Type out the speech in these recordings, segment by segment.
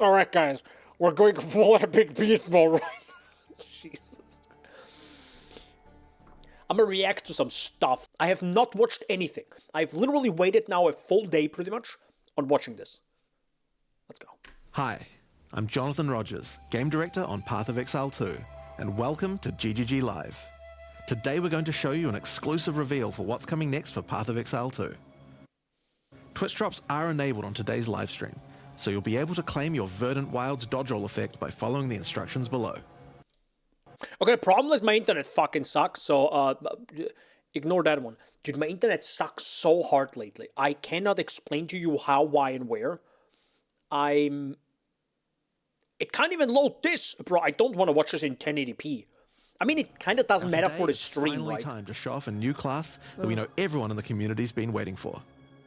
Alright, guys. We're going full epic beast mode right now. Jesus. I'm gonna react to some stuff. I have not watched anything. I've literally waited now a full day, pretty much, on watching this. Let's go. Hi, I'm Jonathan Rogers, Game Director on Path of Exile 2, and welcome to GGG Live. Today we're going to show you an exclusive reveal for what's coming next for Path of Exile 2. Twitch drops are enabled on today's livestream, so you'll be able to claim your Verdant Wilds dodge roll effect by following the instructions below. Okay, the problem is my internet fucking sucks, so ignore that one. Dude, my internet sucks so hard lately. I cannot explain to you how, why, and where. It can't even load this, bro. I don't want to watch this in 1080p. I mean, it kind of doesn't matter for the stream, finally right? Time to show off a new class that we know everyone in the community's been waiting for.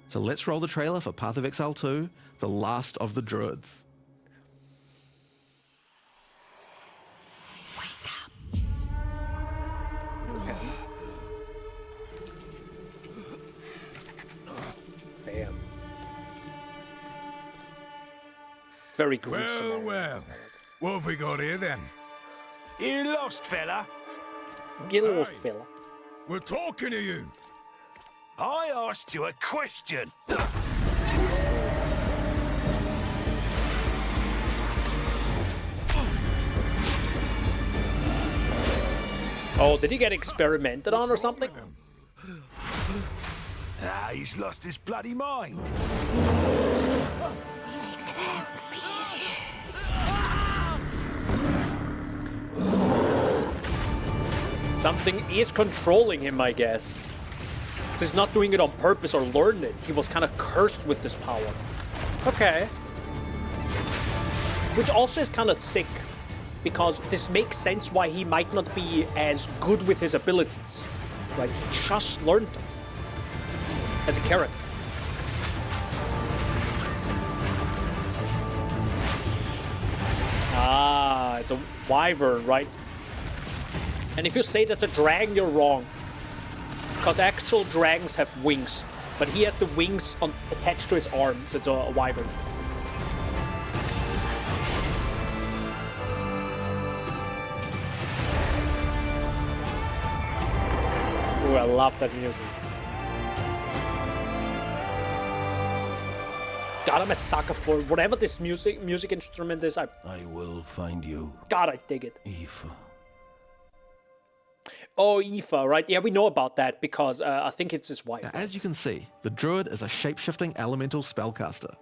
So let's roll the trailer for Path of Exile 2, The Last of the Druids. Damn. Very gruesome. Well, what have we got here then? You lost, fella? Get lost, Hey. fella. We're talking to you. I asked you a question. Oh, did he get experimented on or something? Ah, he's lost his bloody mind. Something is controlling him, I guess. So he's not doing it on purpose or learned it. He was kind of cursed with this power. Okay. Which also is kind of sick, because this makes sense why he might not be as good with his abilities. Right? He just learned them as a character. Ah, it's a wyvern, right? And if you say that's a dragon, you're wrong. Because actual dragons have wings, but he has the wings attached to his arms. It's a wyvern. Ooh, I love that music. God, I'm a sucker for whatever this music instrument is. I will find you, God, I dig it. Aoife. Oh, Aoife, right? Yeah, we know about that because I think it's his wife. Now, as you can see, the Druid is a shape-shifting elemental spellcaster.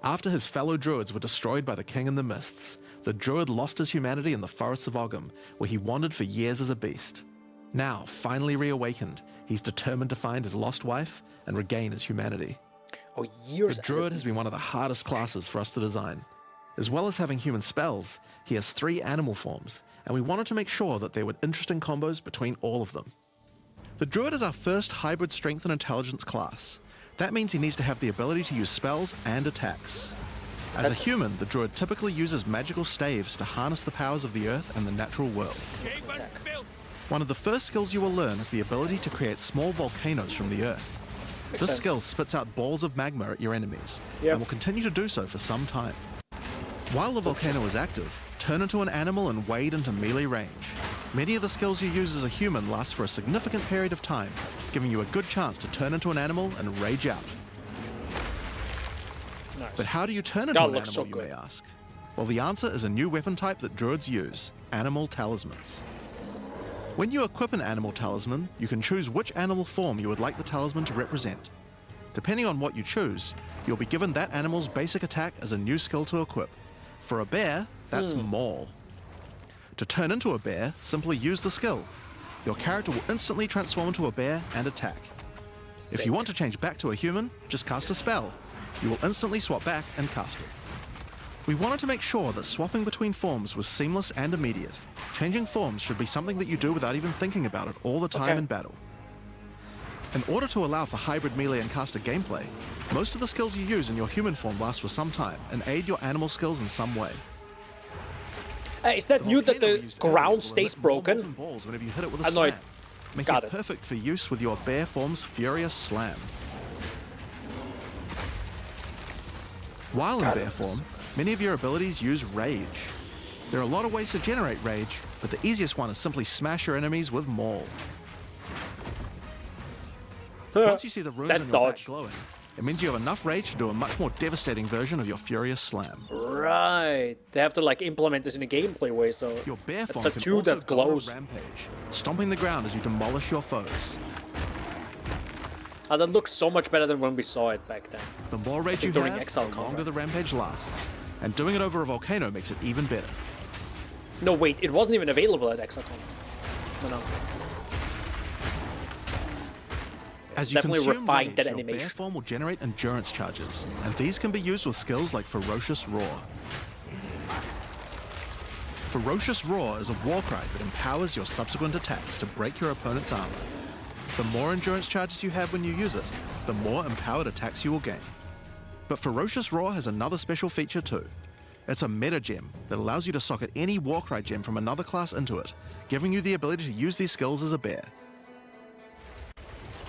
After his fellow Druids were destroyed by the King in the Mists, the Druid lost his humanity in the forests of Ogham, where he wandered for years as a beast. Now, finally reawakened, he's determined to find his lost wife and regain his humanity. Oh, years. The Druid has been one of the hardest classes for us to design. As well as having human spells, he has 3 animal forms, and we wanted to make sure that there were interesting combos between all of them. The Druid is our first hybrid strength and intelligence class. That means he needs to have the ability to use spells and attacks. As a human, the Druid typically uses magical staves to harness the powers of the earth and the natural world. One of the first skills you will learn is the ability to create small volcanoes from the earth. This skill spits out balls of magma at your enemies, and will continue to do so for some time. While the volcano is active, turn into an animal and wade into melee range. Many of the skills you use as a human last for a significant period of time, giving you a good chance to turn into an animal and rage out. Nice. But how do you turn into an animal, so you good. may ask? Well, the answer is a new weapon type that Druids use, animal talismans. When you equip an animal talisman, you can choose which animal form you would like the talisman to represent. Depending on what you choose, you'll be given that animal's basic attack as a new skill to equip. For a bear, that's Maul. To turn into a bear, simply use the skill. Your character will instantly transform into a bear and attack. If you want to change back to a human, just cast a spell. You will instantly swap back and cast it. We wanted to make sure that swapping between forms was seamless and immediate. Changing forms should be something that you do without even thinking about it all the time in battle. In order to allow for hybrid melee and caster gameplay, most of the skills you use in your human form last for some time and aid your animal skills in some way. Is that new that the ground stays broken? Balls whenever you hit it with a I know slam, making got it it. perfect for use with your bear form's furious slam. While in bear form, Many of your abilities use rage. There are a lot of ways to generate rage, but the easiest one is simply smash your enemies with Maul. Once you see the runes That on your back dodge. glowing, it means you have enough rage to do a much more devastating version of your Furious Slam. Right. They have to like implement this in a gameplay way, so Your bear a form can tattoo also that go on a glows. rampage, stomping the ground as you demolish your foes. That looks so much better than when we saw it back then. The more rage you during have, Exile the longer combat. the rampage lasts. And doing it over a volcano makes it even better. No, wait, it wasn't even available at Exile. No. As you Definitely consume refined rage, that your animation. bear form will generate endurance charges, and these can be used with skills like Ferocious Roar. Ferocious Roar is a war cry that empowers your subsequent attacks to break your opponent's armor. The more endurance charges you have when you use it, the more empowered attacks you will gain. But Ferocious Roar has another special feature too. It's a meta gem that allows you to socket any Warcry gem from another class into it, giving you the ability to use these skills as a bear.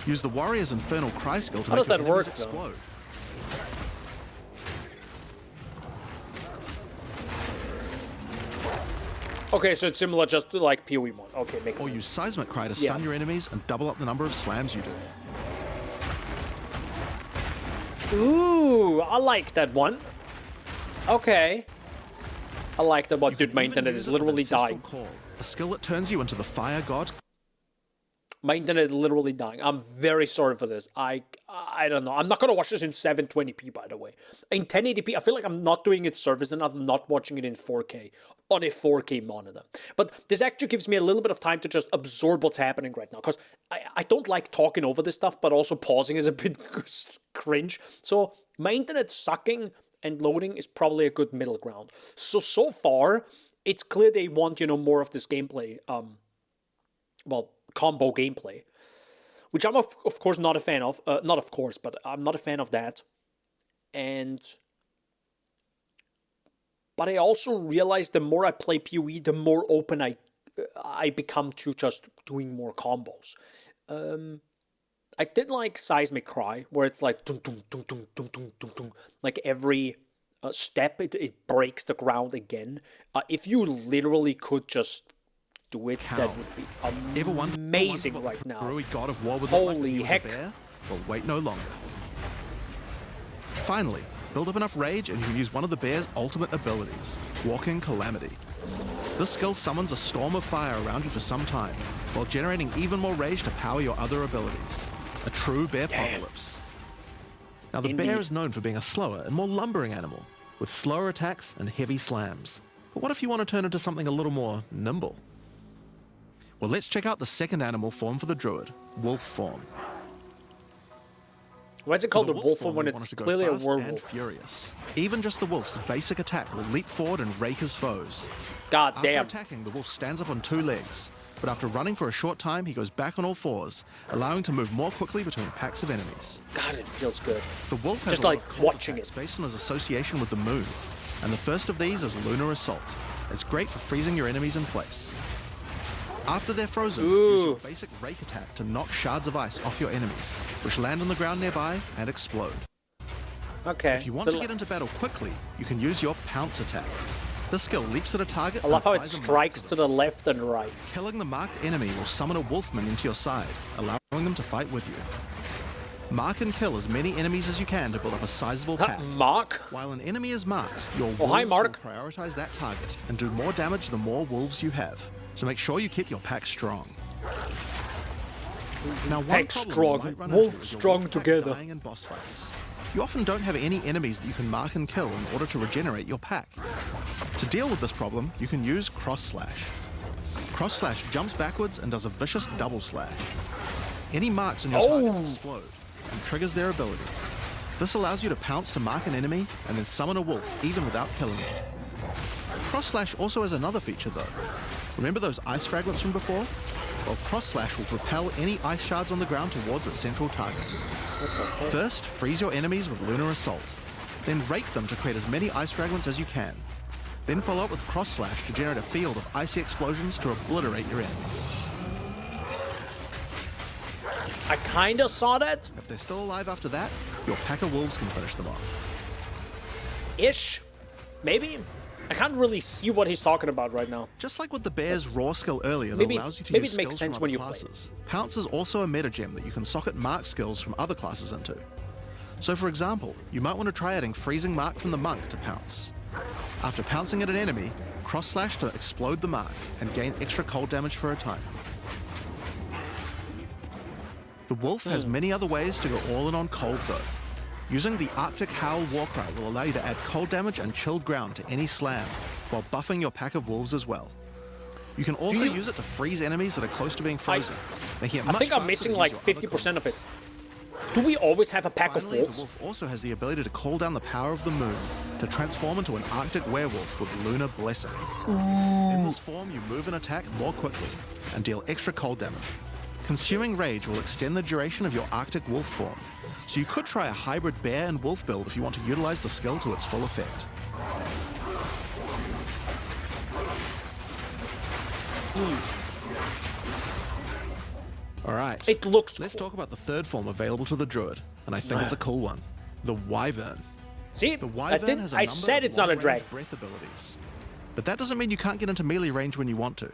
Use the Warrior's Infernal Cry skill to How make does your that enemies work, though? explode. Okay, so it's similar just to like PoE 1. Okay, makes Or sense. use Seismic Cry to stun Yeah. your enemies and double up the number of slams you do. Ooh, I like that one. Okay. I like that one. You Dude, can my even internet use is it with literally Ancestral dying. Call, a skill that turns you into the Fire God. My internet is literally dying. I'm very sorry for this. I don't know. I'm not gonna watch this in 720p, by the way. In 1080p, I feel like I'm not doing it service enough. I'm not watching it in 4K on a 4K monitor. But this actually gives me a little bit of time to just absorb what's happening right now, because I don't like talking over this stuff, but also pausing is a bit cringe. So my internet sucking and loading is probably a good middle ground. So far, it's clear they want, more of this gameplay. Combo gameplay, which I'm of course not a fan of. Not of course, but I'm not a fan of that. But I also realize the more I play PoE, the more open I become to just doing more combos. I did like Seismic Cry, where it's like dum dum dum dum dum dum dum dum. Like every step, it breaks the ground again. If you literally could just do it, that would be Ever wondered amazing what right the now. Brewy God of War would look like if Holy he was heck. a bear? Well, wait no longer. Finally, build up enough rage and you can use one of the bear's ultimate abilities, Walking Calamity. This skill summons a storm of fire around you for some time, while generating even more rage to power your other abilities. A true bear apocalypse. Now the bear Indeed. is known for being a slower and more lumbering animal, with slower attacks and heavy slams. But what if you want to turn into something a little more nimble? Well, let's check out the second animal form for the druid, wolf form. Why is it For called the a wolf form when you it's want it to go clearly a fast and werewolf? furious. Even just the wolf's basic attack will leap forward and rake his foes. God After damn. attacking, the wolf stands up on two legs, but after running for a short time, he goes back on all fours, allowing to move more quickly between packs of enemies. God, it feels good. The wolf has Just a lot like of cool watching attacks it. based on his association with the moon, and the first of these is Lunar Assault. It's great for freezing your enemies in place. After they're frozen, use your basic rake attack to knock shards of ice off your enemies, which land on the ground nearby and explode. Okay. If you want to get into battle quickly, you can use your pounce attack. This skill leaps at a target. I love how and it applies a mark strikes to to them. the left and right. Killing the marked enemy will summon a wolfman into your side, allowing them to fight with you. Mark and kill as many enemies as you can to build up a sizable pack. Mark? While an enemy is marked, your wolves Oh, hi, Mark. will prioritize that target and do more damage the more wolves you have. So make sure you keep your pack strong. Now, one Pack problem strong, you might run wolf into is your strong wolf pack together. dying in boss fights. You often don't have any enemies that you can mark and kill in order to regenerate your pack. To deal with this problem, you can use Cross Slash. Cross Slash jumps backwards and does a vicious double slash. Any marks on your target explode and triggers their abilities. This allows you to pounce to mark an enemy and then summon a wolf even without killing it. Cross Slash also has another feature though. Remember those ice fragments from before? Well, Cross Slash will propel any ice shards on the ground towards its central target. First, freeze your enemies with Lunar Assault. Then rake them to create as many ice fragments as you can. Then follow up with Cross Slash to generate a field of icy explosions to obliterate your enemies. I kinda saw that. If they're still alive after that, your pack of wolves can finish them off. Ish. Maybe? I can't really see what he's talking about right now. Just like with the bear's raw skill earlier that Maybe- allows you to maybe use it makes skills sense from when other you play it. classes, Pounce is also a meta gem that you can socket mark skills from other classes into. So for example, you might want to try adding Freezing Mark from the Monk to Pounce. After pouncing at an enemy, cross slash to explode the mark and gain extra cold damage for a time. The Wolf has many other ways to go all in on cold though. Using the Arctic Howl Warcry will allow you to add cold damage and chilled ground to any slam, while buffing your pack of wolves as well. You can also use it to freeze enemies that are close to being frozen, making it I much think I'm faster missing to like use your other 50% of it. Do we always have a pack Finally, of the wolves? wolf also has the ability to call down the power of the moon to transform into an Arctic werewolf with Lunar Blessing. In this form, you move and attack more quickly and deal extra cold damage. Consuming Rage will extend the duration of your Arctic wolf form, so you could try a hybrid bear and wolf build if you want to utilize the skill to its full effect. Alright, It looks let's cool. talk about the third form available to the druid, and I think it's a cool one. The Wyvern. See, The I, Wyvern has a number said of it's not a long-range dragon. breath abilities. But that doesn't mean you can't get into melee range when you want to.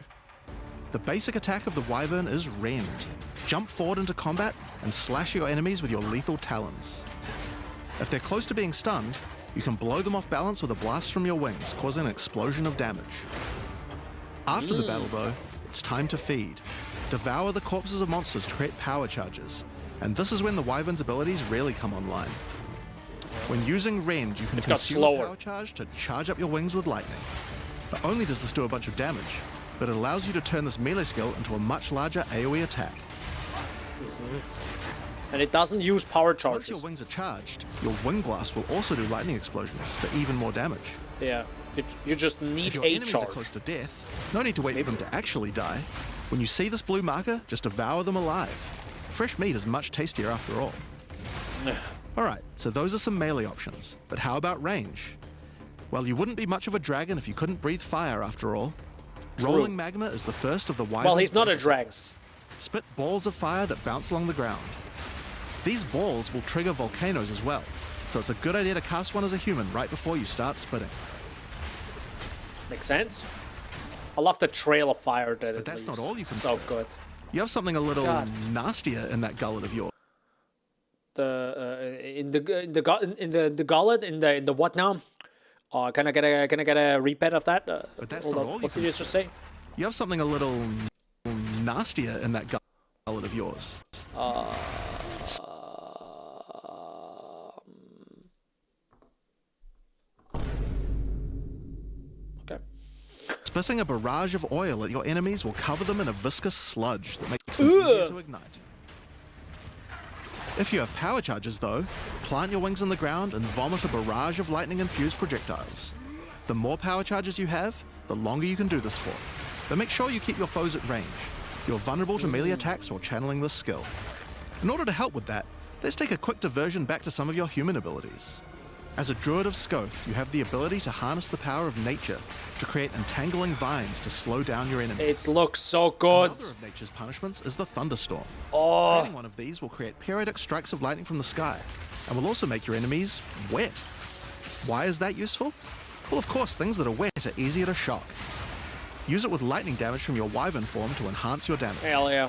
The basic attack of the Wyvern is Rend. Jump forward into combat and slash your enemies with your lethal talons. If they're close to being stunned, you can blow them off balance with a blast from your wings, causing an explosion of damage. After the battle though, it's time to feed. Devour the corpses of monsters to create power charges, and this is when the Wyvern's abilities really come online. When using Rend, you can got consume a slower. power charge to charge up your wings with lightning. Not only does this do a bunch of damage, but it allows you to turn this melee skill into a much larger AoE attack. And it doesn't use power Once your charges. wings are charged, your Wing Blast will also do lightning explosions for even more damage. Yeah. You just If need your a enemies charge. are close to death, no need to wait for them to actually die. When you see this blue marker, just devour them alive. Fresh meat is much tastier after all. Alright, so those are some melee options, but how about range? Well, you wouldn't be much of a dragon if you couldn't breathe fire after all. Rolling Magma is the first of the Wyvern's Well, he's not a breath dragon. attacks. Spit balls of fire that bounce along the ground. These balls will trigger volcanoes as well, so it's a good idea to cast one as a human right before you start spitting. Makes sense. I love the trail of fire that it that's leaves. not all you can So spit. good. You have something a little God. nastier in that gullet of yours. In the gullet in the what now? Can I get a repeat of that? But that's hold not on, all you what can did you just say? You have something a little nastier in that gullet of yours. Okay. Spitting a barrage of oil at your enemies will cover them in a viscous sludge that makes them easier to ignite. If you have power charges though, plant your wings in the ground and vomit a barrage of lightning-infused projectiles. The more power charges you have, the longer you can do this for. But make sure you keep your foes at range. You're vulnerable to melee attacks while channeling this skill. In order to help with that, let's take a quick diversion back to some of your human abilities. As a druid of Scoth, you have the ability to harness the power of nature to create entangling vines to slow down your enemies. It looks so good. Another of nature's punishments is the thunderstorm. Oh, Creating one of these will create periodic strikes of lightning from the sky, and will also make your enemies wet. Why is that useful? Well, of course, things that are wet are easier to shock. Use it with lightning damage from your wyvern form to enhance your damage. hell yeah.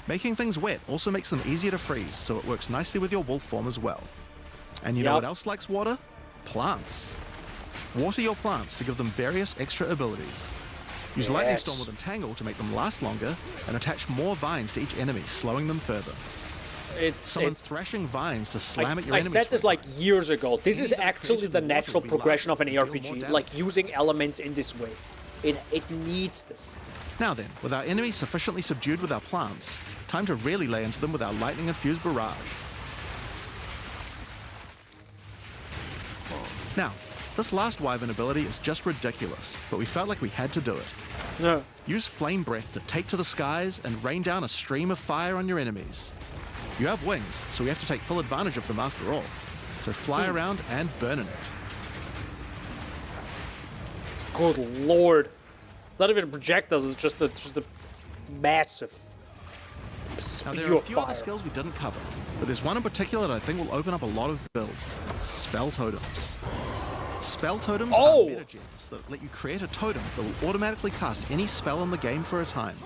Making things wet also makes them easier to freeze, so it works nicely with your wolf form as well. And you know Yep. what else likes water? Plants. Water your plants to give them various extra abilities. Use Lightning Yes. Storm with Entangle to make them last longer, and attach more vines to each enemy, slowing them further. Summon thrashing vines to slam at your I enemies. said this for a like time. years ago. This is Enemies that are actually created the in water natural will be progression of an larger and deal more ARPG. damage. Like using elements in this way. It needs this. Now then, with our enemies sufficiently subdued with our plants, time to really lay into them with our lightning-infused barrage. Now, this last wyvern ability is just ridiculous, but we felt like we had to do it. No. Use Flame Breath to take to the skies and rain down a stream of fire on your enemies. You have wings, so we have to take full advantage of them after all. So fly around and burn in it. Good lord. It's not even projectiles, it's just a massive Now, spew there are a of few fire. other skills we didn't cover, but there's one in particular that I think will open up a lot of builds. Spell Totems. spell totems Oh! are meta gems that let you create a totem that will automatically cast any spell in the game for a time.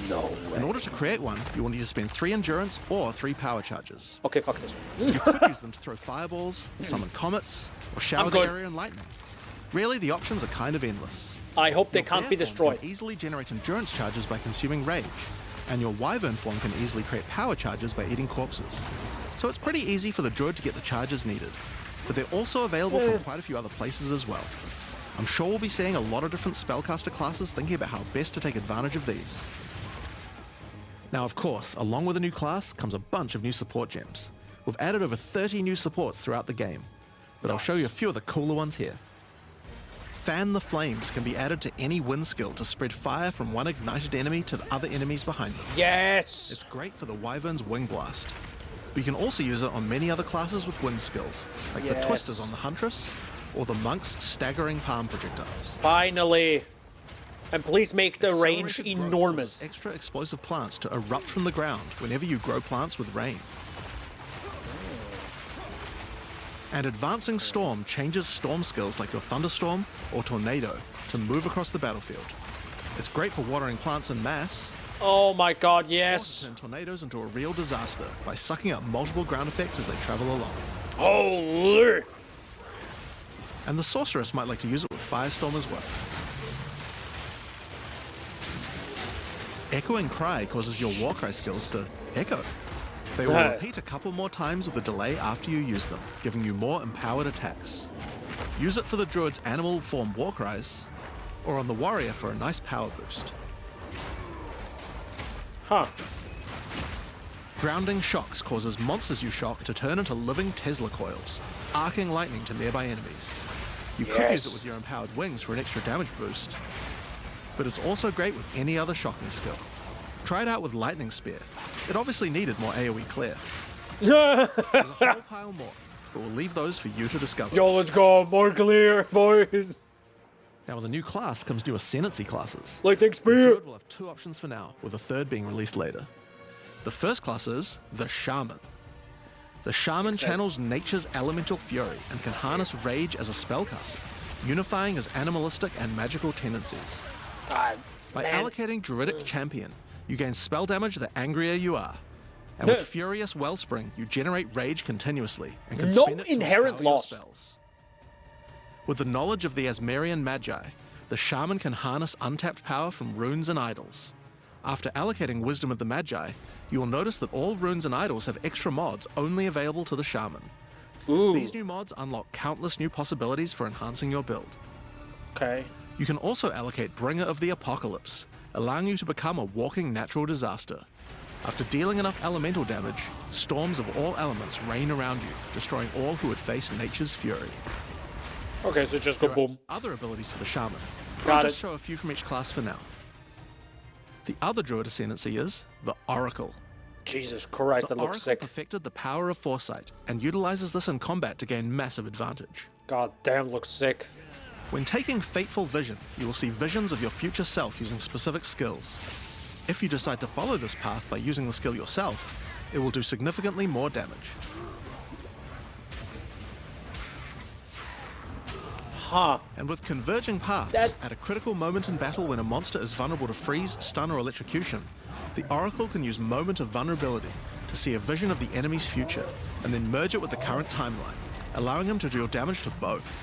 No way. In order to create one, you will need to spend 3 endurance or 3 power charges. Okay, fuck this one. You could use them to throw fireballs, summon comets, or shower the good. area in lightning. Really, the options are kind of endless. I hope they Your can't be bear form destroyed. Can easily generate endurance charges by consuming rage, and your wyvern form can easily create power charges by eating corpses. So it's pretty easy for the druid to get the charges needed, but they're also available from quite a few other places as well. I'm sure we'll be seeing a lot of different spellcaster classes thinking about how best to take advantage of these. Now, of course, along with a new class comes a bunch of new support gems. We've added over 30 new supports throughout the game, but I'll show you a few of the cooler ones here. Fan the Flames can be added to any wind skill to spread fire from one ignited enemy to the other enemies behind them. Yes! It's great for the Wyvern's Wing Blast. But you can also use it on many other classes with wind skills, like the Yes. Twisters on the Huntress, or the Monk's Staggering Palm Projectiles. Finally! And please make the range Accelerated growth enormous. causes extra explosive plants to erupt from the ground whenever you grow plants with rain. And Advancing Storm changes storm skills like your Thunderstorm or Tornado to move across the battlefield. It's great for watering plants en masse, Oh my god, or to yes! turn tornadoes into a real disaster by sucking up multiple ground effects as they travel along. Holy! And the Sorceress might like to use it with Firestorm as well. Echoing Cry causes your Warcry skills to echo. They will repeat a couple more times with a delay after you use them, giving you more empowered attacks. Use it for the Druid's animal form Warcries, or on the Warrior for a nice power boost. Huh. Grounding Shocks causes monsters you shock to turn into living Tesla coils, arcing lightning to nearby enemies. You could use it with your empowered wings for an extra damage boost, but it's also great with any other shocking skill. Try it out with Lightning Spear. It obviously needed more AoE clear. There's a whole pile more, but we'll leave those for you to discover. Yo, let's go. More clear, boys. Now with a new class comes new Ascendancy classes. Lightning The Spear. Druid will have 2 options for now, with a third being released later. The first class is the Shaman. The Shaman channels nature's elemental fury and can harness rage as a spellcaster, unifying his animalistic and magical tendencies. By allocating Druidic Champion, you gain spell damage the angrier you are. And with Furious Wellspring, you generate rage continuously and can No spend it to inherent empower your loss. spells. With the knowledge of the Asmerian Magi, the Shaman can harness untapped power from runes and idols. After allocating Wisdom of the Magi, you will notice that all runes and idols have extra mods only available to the Shaman. Ooh. These new mods unlock countless new possibilities for enhancing your build. Okay. You can also allocate Bringer of the Apocalypse, allowing you to become a walking natural disaster. After dealing enough elemental damage, storms of all elements rain around you, destroying all who would face nature's fury. Okay, so just go There are boom. other abilities for the Shaman. Got I'll it. just show a few from each class for now. The other Druid Ascendancy is the Oracle. Jesus Christ, The that looks Oracle sick. perfected the power of foresight and utilizes this in combat to gain massive advantage. God damn, looks sick. When taking Fateful Vision, you will see visions of your future self using specific skills. If you decide to follow this path by using the skill yourself, it will do significantly more damage. Huh. And with Converging Paths, at a critical moment in battle when a monster is vulnerable to freeze, stun, or electrocution, the Oracle can use Moment of Vulnerability to see a vision of the enemy's future, and then merge it with the current timeline, allowing him to deal damage to both.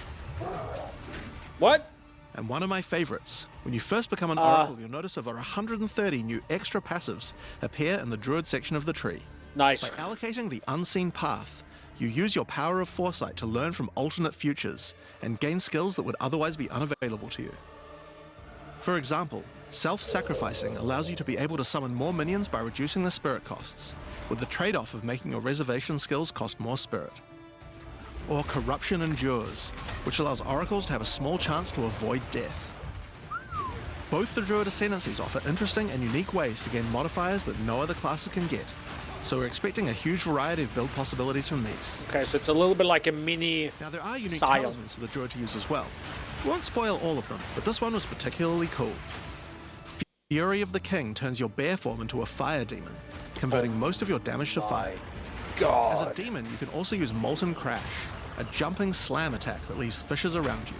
What? And one of my favorites, when you first become an Oracle, you'll notice over 130 new extra passives appear in the Druid section of the tree. Nice. By allocating the Unseen Path, you use your power of foresight to learn from alternate futures and gain skills that would otherwise be unavailable to you. For example, self-sacrificing allows you to be able to summon more minions by reducing the spirit costs, with the trade-off of making your reservation skills cost more spirit. Or Corruption Endures, which allows oracles to have a small chance to avoid death. Both the Druid Ascendancies offer interesting and unique ways to gain modifiers that no other classes can get, so we're expecting a huge variety of build possibilities from these. Okay, so it's a little bit like a mini. Now there are unique Scion. talismans for the Druid to use as well. We won't spoil all of them, but this one was particularly cool. Fury of the King turns your bear form into a fire demon, converting most of your damage to fire. As a God. demon, you can also use Molten Crash, a jumping slam attack that leaves fissures around you.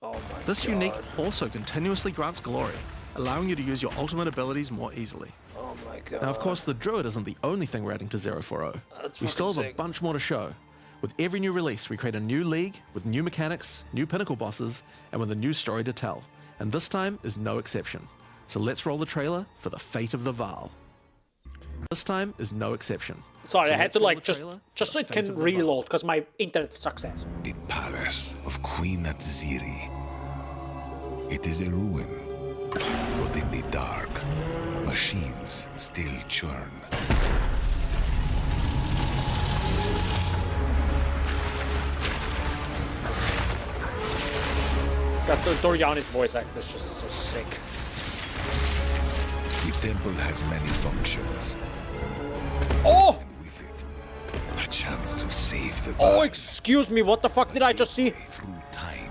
Oh my This god. unique also continuously grants glory, allowing you to use your ultimate abilities more easily. Oh my god. Now, of course, the Druid isn't the only thing we're adding to 040. That's We still have fucking a sick. bunch more to show. With every new release, we create a new league with new mechanics, new pinnacle bosses, and with a new story to tell. And this time is no exception. So let's roll the trailer for the fate of the Vaal. This time is no exception. Sorry, So I had let's to roll like the just trailer just for so the it fate can of the Vaal. reload because my internet sucks ass. The palace of Queen Atziri. It is a ruin, but in the dark, machines still churn. Got Doriani's voice act is just so sick. The temple has many functions, Oh! and with it, a chance to save the Oh, Vaal excuse me, what the fuck did I just see? through time.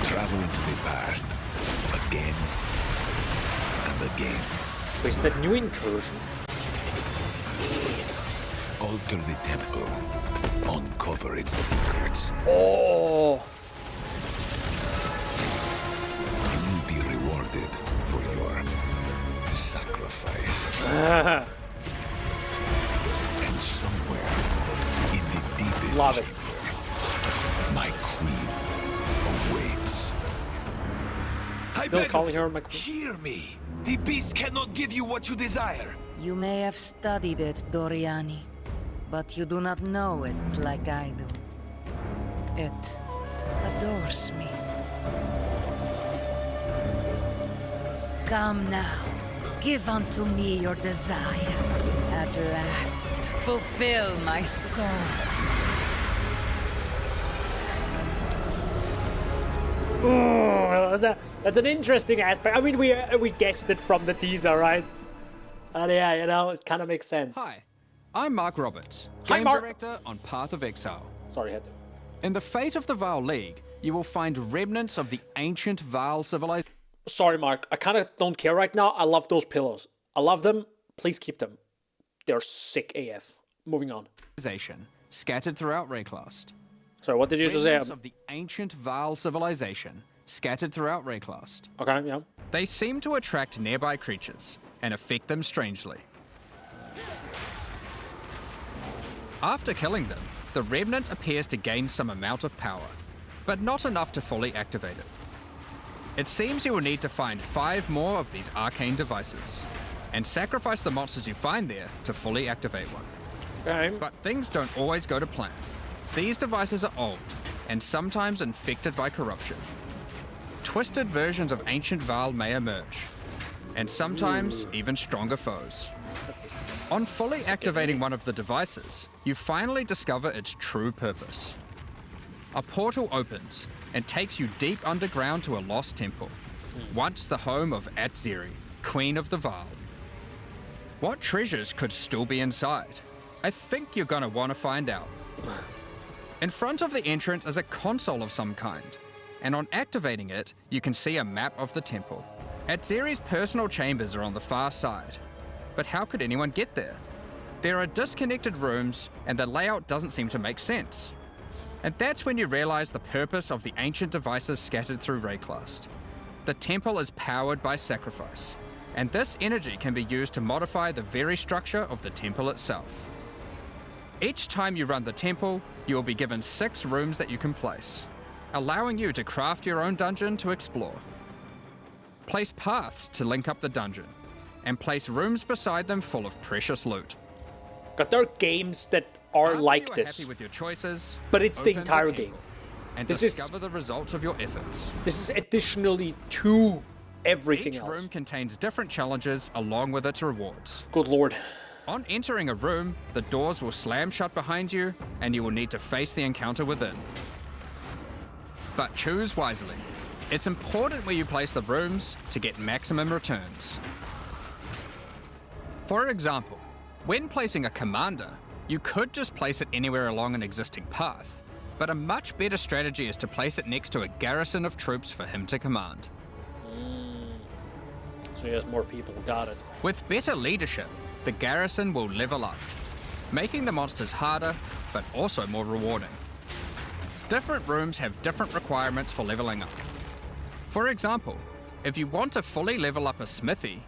Travel into the past, again and again. Wait, is that new incursion? Alter the temple, uncover its secrets. Oh! You will be rewarded for your sacrifice. And somewhere in the deepest Love it. chamber, my queen awaits. I Still beg calling of her you, my queen? hear me. The beast cannot give you what you desire. You may have studied it, Doriani, but you do not know it like I do. It adores me. Come now, give unto me your desire. At last, fulfill my soul. Oh, that's an interesting aspect. I mean, we guessed it from the teaser, right? And yeah, you know, it kind of makes sense. Hi, I'm Mark Roberts, Hi, Game Mark. Director on Path of Exile. Sorry, I had to. In the Fate of the Vaal League, you will find remnants of the ancient Vaal civilization Sorry, Mark. I kind of don't care right now. I love those pillows. I love them. Please keep them. They're sick AF. Moving on. scattered throughout Rayclast. Sorry, what did you just say? Remnants of the ancient Vaal civilization scattered throughout Rayclast. Okay, yeah. They seem to attract nearby creatures and affect them strangely. After killing them, the Remnant appears to gain some amount of power, but not enough to fully activate it. It seems you will need to find 5 more of these arcane devices, and sacrifice the monsters you find there to fully activate one. Okay. But things don't always go to plan. These devices are old, and sometimes infected by corruption. Twisted versions of ancient Vaal may emerge, and sometimes even stronger foes. On fully activating one of the devices, you finally discover its true purpose. A portal opens and takes you deep underground to a lost temple, once the home of Atziri, Queen of the Vaal. What treasures could still be inside? I think you're gonna want to find out. In front of the entrance is a console of some kind, and on activating it, you can see a map of the temple. Atziri's personal chambers are on the far side, but how could anyone get there? There are disconnected rooms, and the layout doesn't seem to make sense. And that's when you realize the purpose of the ancient devices scattered through Rayclast. The temple is powered by sacrifice, and this energy can be used to modify the very structure of the temple itself. Each time you run the temple, you will be given 6 rooms that you can place, allowing you to craft your own dungeon to explore. Place paths to link up the dungeon, and place rooms beside them full of precious loot. Got there are games that are After like you are this, happy with your choices, but it's the open entire temple game. and This is- discover the results of your efforts. This is additionally to everything Each else. room contains different challenges along with its rewards. Good lord. On entering a room, the doors will slam shut behind you, and you will need to face the encounter within. But choose wisely. It's important where you place the rooms to get maximum returns. For example, when placing a commander, you could just place it anywhere along an existing path, but a much better strategy is to place it next to a garrison of troops for him to command. So he has more people. Got it. With better leadership, the garrison will level up, making the monsters harder, but also more rewarding. Different rooms have different requirements for leveling up. For example, if you want to fully level up a smithy,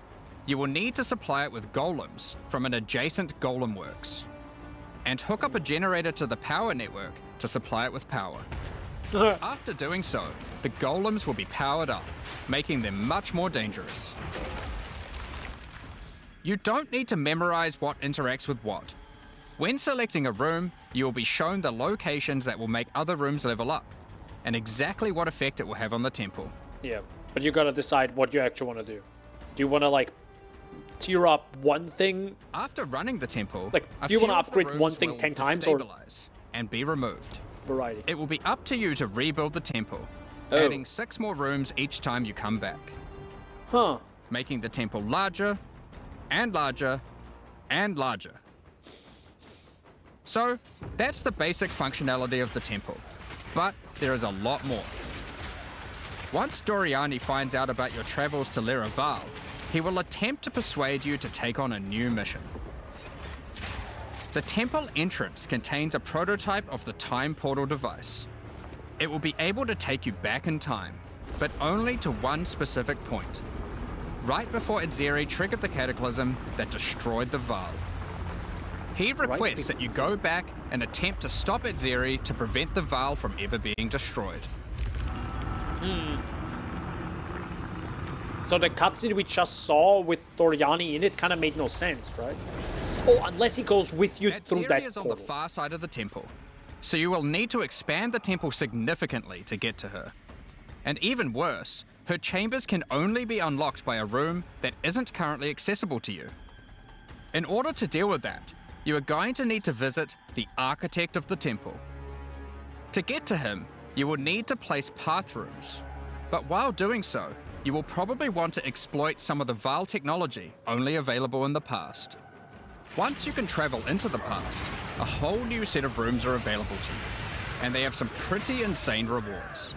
you will need to supply it with golems from an adjacent golem works, and hook up a generator to the power network to supply it with power. After doing so, the golems will be powered up, making them much more dangerous. You don't need to memorize what interacts with what. When selecting a room, you will be shown the locations that will make other rooms level up, and exactly what effect it will have on the temple. Yeah, but you gotta decide what you actually want to do. Do you want to, like, tier up one thing? After running the temple, Like, a do you want to few of the upgrade one rooms thing will 10 times, or destabilize and be removed. variety? It will be up to you to rebuild the temple, adding 6 more rooms each time you come back, Huh. making the temple larger and larger and larger. So, that's the basic functionality of the temple, but there is a lot more. Once Doriani finds out about your travels to Leraval, he will attempt to persuade you to take on a new mission. The temple entrance contains a prototype of the time portal device. It will be able to take you back in time, but only to one specific point, right before Edzeri triggered the cataclysm that destroyed the Val. He requests that you go back and attempt to stop Edzeri to prevent the Val from ever being destroyed. So the cutscene we just saw with Doriani in it kind of made no sense, right? Oh, unless he goes with you through that Edzeri is on the portal. far side of the temple, so you will need to expand the temple significantly to get to her. And even worse, her chambers can only be unlocked by a room that isn't currently accessible to you. In order to deal with that, you are going to need to visit the architect of the temple. To get to him, you will need to place path rooms, but while doing so, you will probably want to exploit some of the Val technology only available in the past. Once you can travel into the past, a whole new set of rooms are available to you, and they have some pretty insane rewards.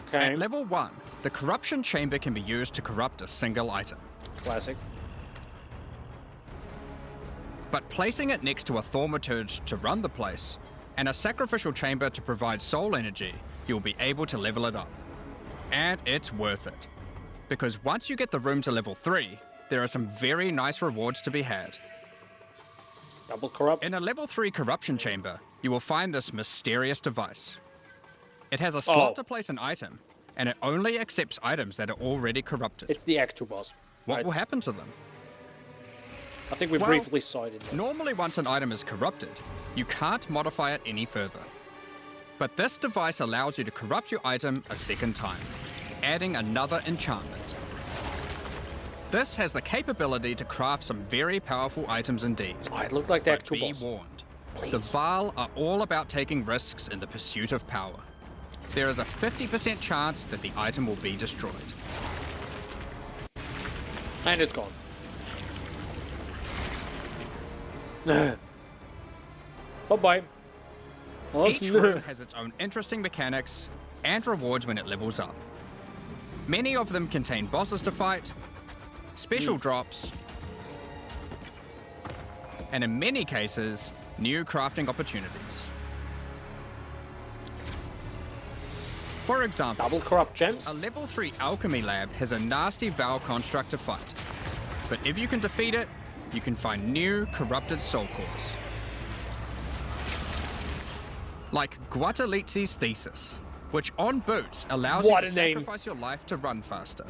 Okay, At level 1, the corruption chamber can be used to corrupt a single item. classic. But placing it next to a thaumaturge to run the place, and a sacrificial chamber to provide soul energy, you'll be able to level it up. And it's worth it. Because once you get the room to level 3, there are some very nice rewards to be had. Double corrupt. In a level 3 corruption chamber, you will find this mysterious device. It has a slot to place an item, and it only accepts items that are already corrupted. It's the Act 2 boss. What right? will happen to them? I think we Well, briefly saw it in there. Normally, once an item is corrupted, you can't modify it any further. But this device allows you to corrupt your item a second time, adding another enchantment. This has the capability to craft some very powerful items indeed. Oh, it looked like the Act But 2 be boss. warned, the Val are all about taking risks in the pursuit of power. There is a 50% chance that the item will be destroyed. And it's gone. Bye-bye. Each room has its own interesting mechanics and rewards when it levels up. Many of them contain bosses to fight, special drops, and in many cases, new crafting opportunities. For example, Double corrupt gems? a level 3 alchemy lab has a nasty Val construct to fight. But if you can defeat it, you can find new corrupted soul cores. Like Guatalizi's Thesis, which on boots allows What you to a name. sacrifice your life to run faster.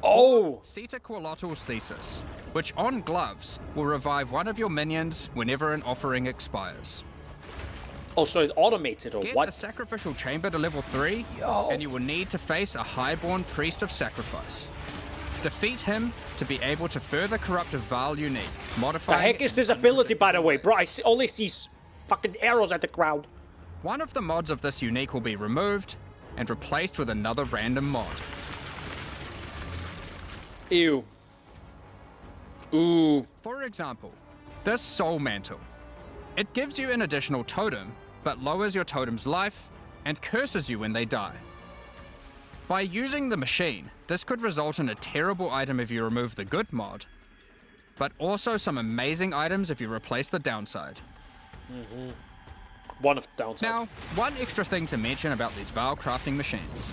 Oh! Sita Qualotul's Thesis, which on gloves will revive one of your minions whenever an offering expires. Oh, so it automates it, or Get what? a sacrificial chamber to level 3, and you will need to face a highborn priest of sacrifice. Defeat him to be able to further corrupt a Val you need, The modifying heck is it this into ability, by the critical way, bro? I ways. only see fucking arrows at the ground. One of the mods of this unique will be removed and replaced with another random mod. Ew. Ooh. For example, this Soul Mantle. It gives you an additional totem, but lowers your totem's life and curses you when they die. By using the machine, this could result in a terrible item if you remove the good mod, but also some amazing items if you replace the downside. One of the downsides. Now, one extra thing to mention about these Val crafting machines.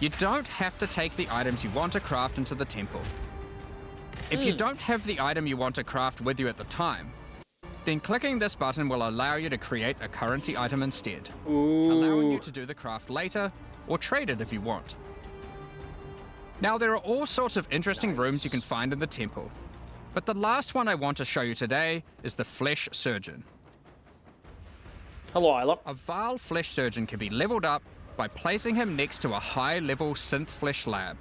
You don't have to take the items you want to craft into the temple. If you don't have the item you want to craft with you at the time, then clicking this button will allow you to create a currency item instead, allowing you to do the craft later or trade it if you want. Now, there are all sorts of interesting rooms you can find in the temple, but the last one I want to show you today is the Flesh Surgeon. Hello, Isla. A Val Flesh Surgeon can be leveled up by placing him next to a high-level synth flesh lab.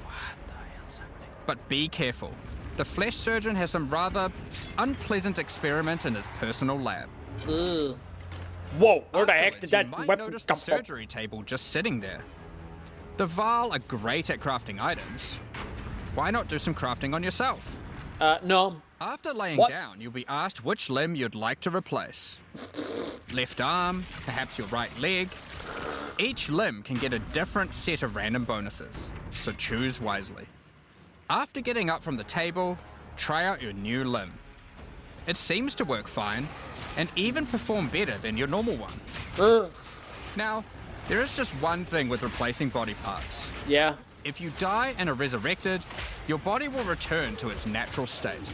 What the hell's happening? But be careful. The Flesh Surgeon has some rather unpleasant experiments in his personal lab. Ugh. Whoa, where the heck Afterwards, did you that might weapon notice come the from? surgery table just sitting there. The Val are great at crafting items. Why not do some crafting on yourself? No. After laying What? down, you'll be asked which limb you'd like to replace. Left arm, perhaps your right leg. Each limb can get a different set of random bonuses, so choose wisely. After getting up from the table, try out your new limb. It seems to work fine, and even perform better than your normal one. Now, there is just one thing with replacing body parts. Yeah. If you die and are resurrected, your body will return to its natural state.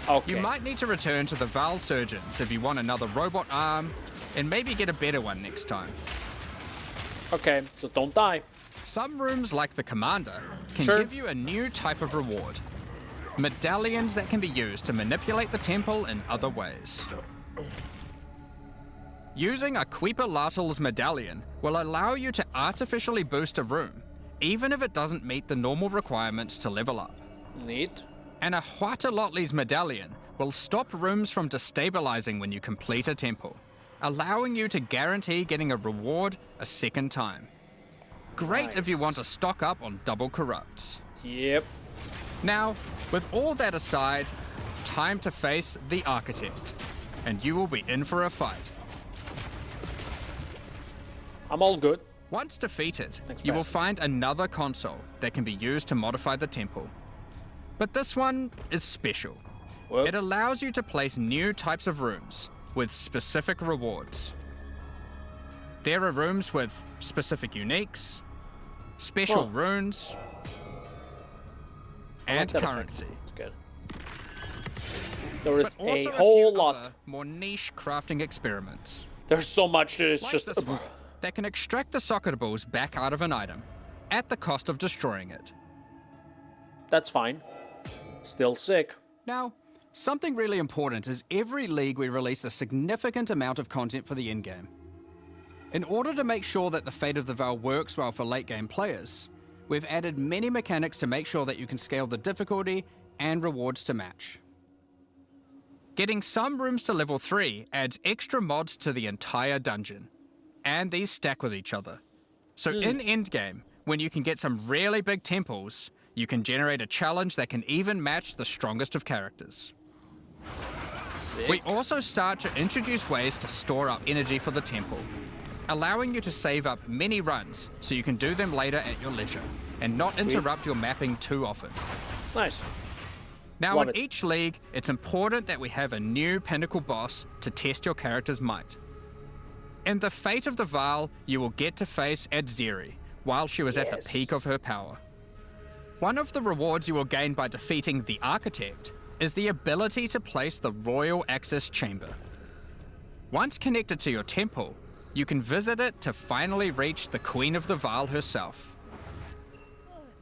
Okay. You might need to return to the Val Surgeons if you want another robot arm, and maybe get a better one next time. Okay, so don't die. Some rooms, like the Commander, can Sure. give you a new type of reward. Medallions that can be used to manipulate the temple in other ways. Using a Queeper-Lartl's medallion will allow you to artificially boost a room, even if it doesn't meet the normal requirements to level up. Neat. And a Huatalotli's medallion will stop rooms from destabilizing when you complete a temple, allowing you to guarantee getting a reward a second time. Great if you Nice. want to stock up on double corrupts. Yep. Now, with all that aside, time to face the Architect, and you will be in for a fight. I'm all good. Once defeated, Thanks, you will Fast. find another console that can be used to modify the temple. But this one is special. Whoop. It allows you to place new types of rooms with specific rewards. There are rooms with specific uniques, special Huh. runes, I like and that effect. currency. It's good. There is But also a a whole few lot. other more niche crafting experiments. There's so much that it's Like just. this one, that can extract the socket balls back out of an item at the cost of destroying it. That's fine. Still sick. Now, something really important is every league we release a significant amount of content for the in-game. In order to make sure that the Fate of the Val works well for late-game players, we've added many mechanics to make sure that you can scale the difficulty and rewards to match. Getting some rooms to level 3 adds extra mods to the entire dungeon, and these stack with each other. So in endgame, when you can get some really big temples, you can generate a challenge that can even match the strongest of characters. We also start to introduce ways to store up energy for the temple, allowing you to save up many runs so you can do them later at your leisure, and not interrupt your mapping too often. Nice. Now, Love in it. each league, it's important that we have a new pinnacle boss to test your character's might. In the Fate of the Val, you will get to face Adziri while she was at the Yes. peak of her power. One of the rewards you will gain by defeating the Architect is the ability to place the Royal Access Chamber. Once connected to your temple, you can visit it to finally reach the Queen of the Val herself.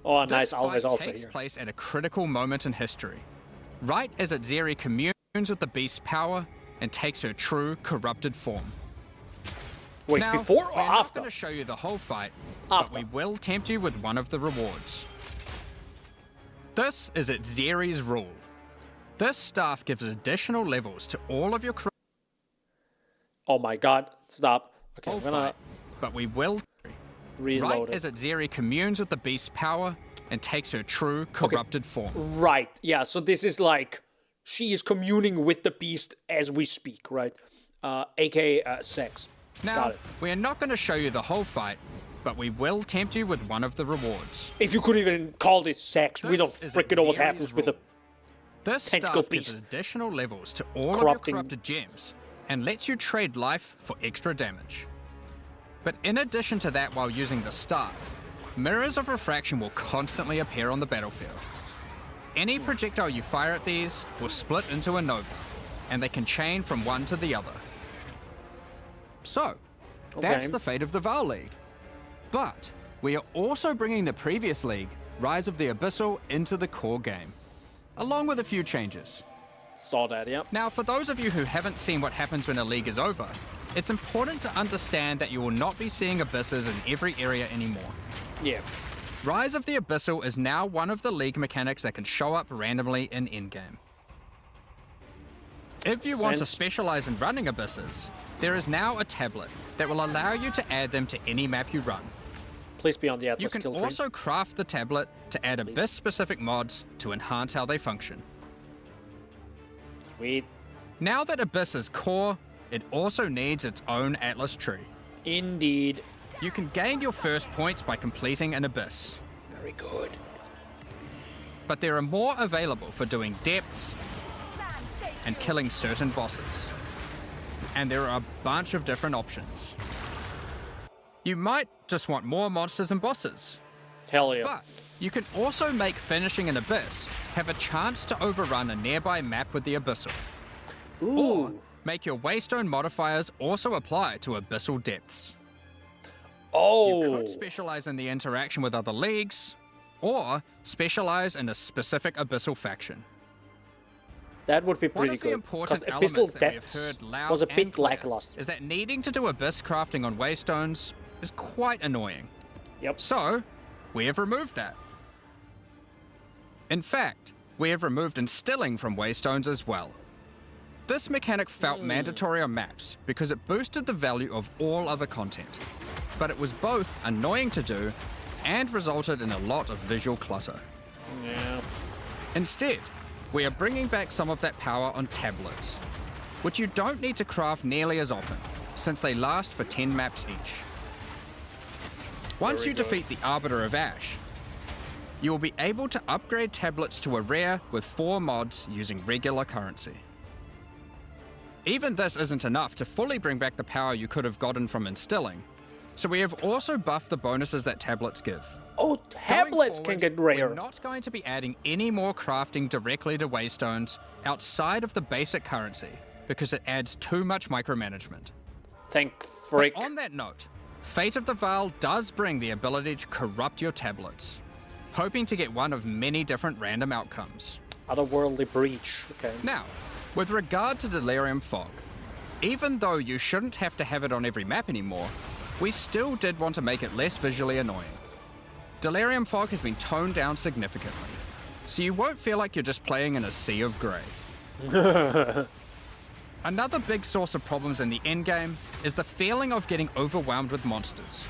Oh, This nice. Alva's fight also takes here. place at a critical moment in history, right as Adziri communes with the beast's power and takes her true corrupted form. Wait, Now, before or we're not after? going to show you the whole fight, After. but we will tempt you with one of the rewards. This is Adziri's rule. This staff gives additional levels to all of your Oh my god. Stop. Okay, whole I'm gonna fight, but we will reload right it. as Adziri communes with the beast's power and takes her true corrupted form. Right. Yeah, so this is like she is communing with the beast as we speak, right? AKA sex. Now, Got it. we are not going to show you the whole fight, but we will tempt you with one of the rewards. If you could even call this sex, we don't This is freaking know what Xeri's happens with a rule. This tentacle stuff gives beast. additional levels to all of Corrupting- your corrupted gems and lets you trade life for extra damage. But in addition to that, while using the staff, mirrors of refraction will constantly appear on the battlefield. Any projectile you fire at these will split into a nova, and they can chain from one to the other. So, that's Okay. the fate of the Val League. But we are also bringing the previous league, Rise of the Abyssal, into the core game, along with a few changes. Saw that, yeah. Now, for those of you who haven't seen what happens when a league is over, it's important to understand that you will not be seeing abysses in every area anymore. Yeah. Rise of the Abyssal is now one of the league mechanics that can show up randomly in endgame. If you want to Sense. specialize in running abysses, there is now a tablet that will allow you to add them to any map you run. Please be on the You Atlas can skill tree. also craft the tablet to add abyss-specific mods to enhance how they function. Sweet. Now that Abyss is core, it also needs its own Atlas tree. Indeed. You can gain your first points by completing an Abyss, Very good. but there are more available for doing depths and killing certain bosses. And there are a bunch of different options. You might just want more monsters and bosses, Hell yeah. but you can also make finishing an Abyss have a chance to overrun a nearby map with the Abyssal. Or make your Waystone modifiers also apply to Abyssal depths. You Oh. could specialize in the interaction with other leagues, or specialize in a specific Abyssal faction. That would be One pretty of the good. important Because elements Abyssal that we have Depths heard loud was a and bit clear lackluster. is that needing to do Abyss crafting on Waystones is quite annoying. Yep. So, we have removed that. In fact, we have removed instilling from Waystones as well. This mechanic felt mandatory on maps because it boosted the value of all other content, but it was both annoying to do and resulted in a lot of visual clutter. Yeah. Instead, we are bringing back some of that power on tablets, which you don't need to craft nearly as often, since they last for 10 maps each. Once Very you good. defeat the Arbiter of Ash, you will be able to upgrade tablets to a rare with 4 mods using regular currency. Even this isn't enough to fully bring back the power you could have gotten from instilling, so we have also buffed the bonuses that tablets give. Oh, Going tablets can forward, get rare. We're not going to be adding any more crafting directly to Waystones outside of the basic currency because it adds too much micromanagement. Thank frick. On that note, Fate of the Val does bring the ability to corrupt your tablets, hoping to get one of many different random outcomes. Otherworldly breach. Okay. Now, with regard to Delirium Fog, even though you shouldn't have to have it on every map anymore, we still did want to make it less visually annoying. Delirium Fog has been toned down significantly, so you won't feel like you're just playing in a sea of grey. Another big source of problems in the endgame is the feeling of getting overwhelmed with monsters.